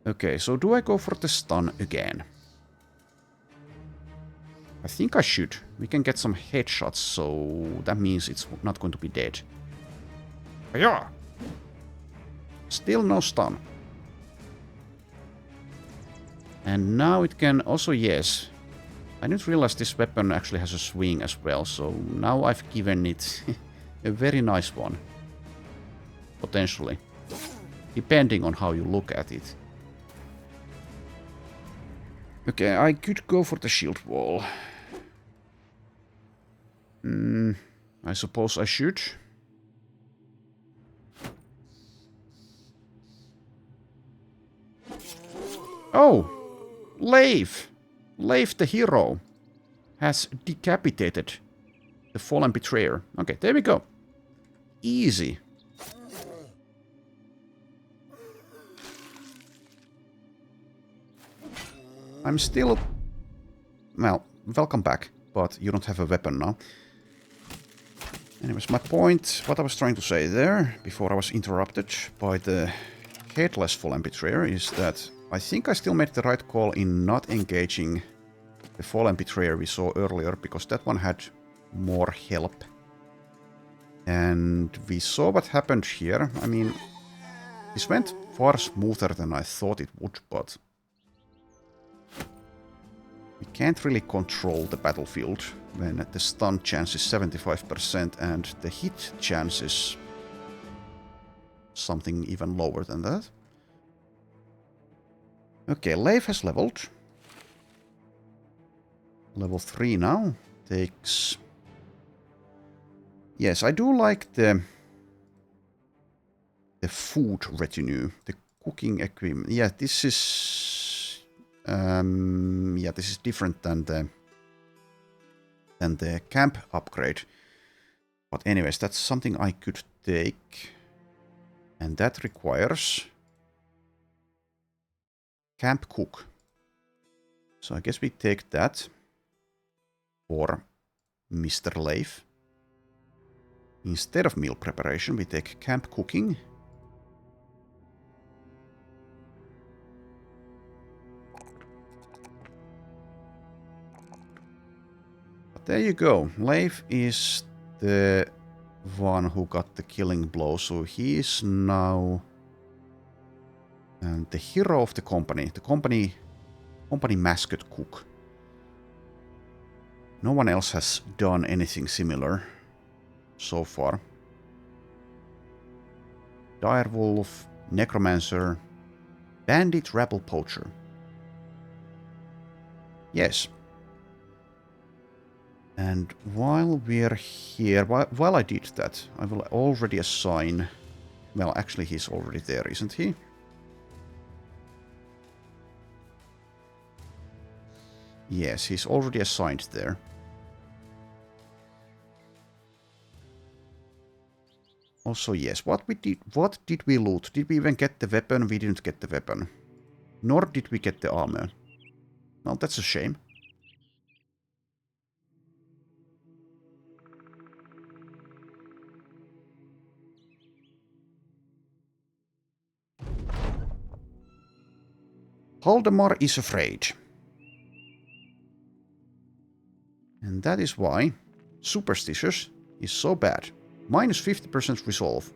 Okay, so do I go for the stun again? I think I should. We can get some headshots, so that means it's not going to be dead. Yeah. Still no stun. And now it can also, yes. I didn't realize this weapon actually has a swing as well, so now I've given it a very nice one. Potentially. Depending on how you look at it. Okay, I could go for the shield wall. I suppose I should. Oh! Leif! Leif the hero has decapitated the fallen betrayer. Okay, there we go. Easy. I'm still... Well, welcome back, but you don't have a weapon now. Anyways, my point, what I was trying to say there, before I was interrupted by the headless fallen betrayer, is that I think I still made the right call in not engaging the fallen betrayer we saw earlier, because that one had more help. And we saw what happened here. I mean, this went far smoother than I thought it would, but... we can't really control the battlefield when the stun chance is 75% and the hit chance is something even lower than that. Okay, Leif has leveled. Level 3 now. Takes... Yes, I do like the food retinue, the cooking equipment. Yeah, this is... yeah, this is different than the camp upgrade. But anyways, that's something I could take. And that requires camp cook. So I guess we take that for Mr. Leif. Instead of meal preparation, we take camp cooking. There you go. Leif is the one who got the killing blow, so he is now the hero of the company mascot cook. No one else has done anything similar so far. Direwolf, necromancer, bandit, rabble, poacher. Yes. And while we're here, while I did that, I will already assign... Well, actually he's already there, isn't he? Yes, he's already assigned there. Also, yes, what did we loot? Did we even get the weapon? We didn't get the weapon. Nor did we get the armor. Well, that's a shame. Haldemar is afraid. And that is why Superstitious is so bad. Minus 50% resolve.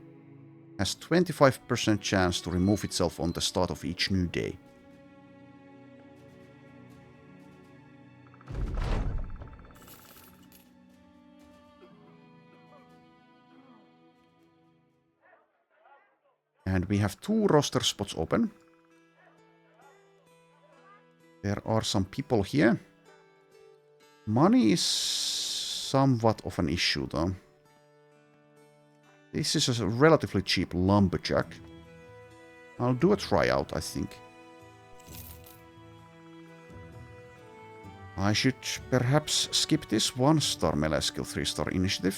Has 25% chance to remove itself on the start of each new day. And we have 2 roster spots open. There are some people here. Money is somewhat of an issue, though. This is a relatively cheap lumberjack. I'll do a tryout, I think. I should perhaps skip this 1-star melee skill, 3-star initiative.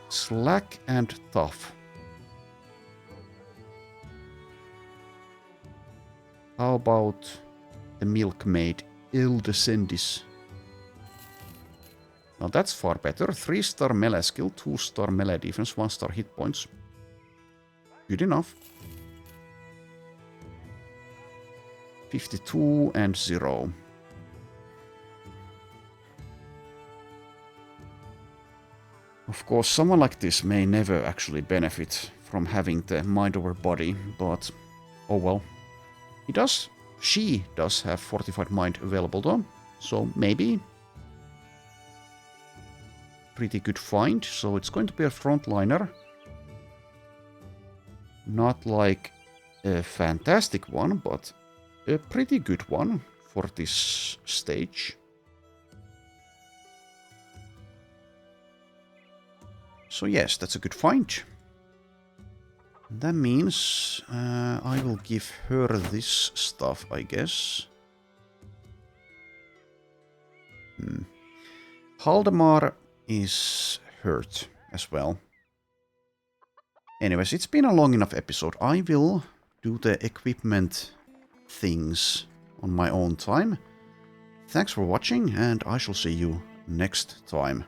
Slack and tough. How about the milkmaid Ildescendis? Now that's far better. 3-star melee skill, 2-star melee defense, 1-star hit points. Good enough. 52 and 0. Of course, someone like this may never actually benefit from having the mind over body, but oh well. She does have fortified mind available though, so maybe. Pretty good find, so it's going to be a frontliner. Not like a fantastic one, but a pretty good one for this stage. So yes, that's a good find. That means I will give her this stuff, I guess. Haldemar is hurt as well. Anyways, it's been a long enough episode. I will do the equipment things on my own time. Thanks for watching, and I shall see you next time.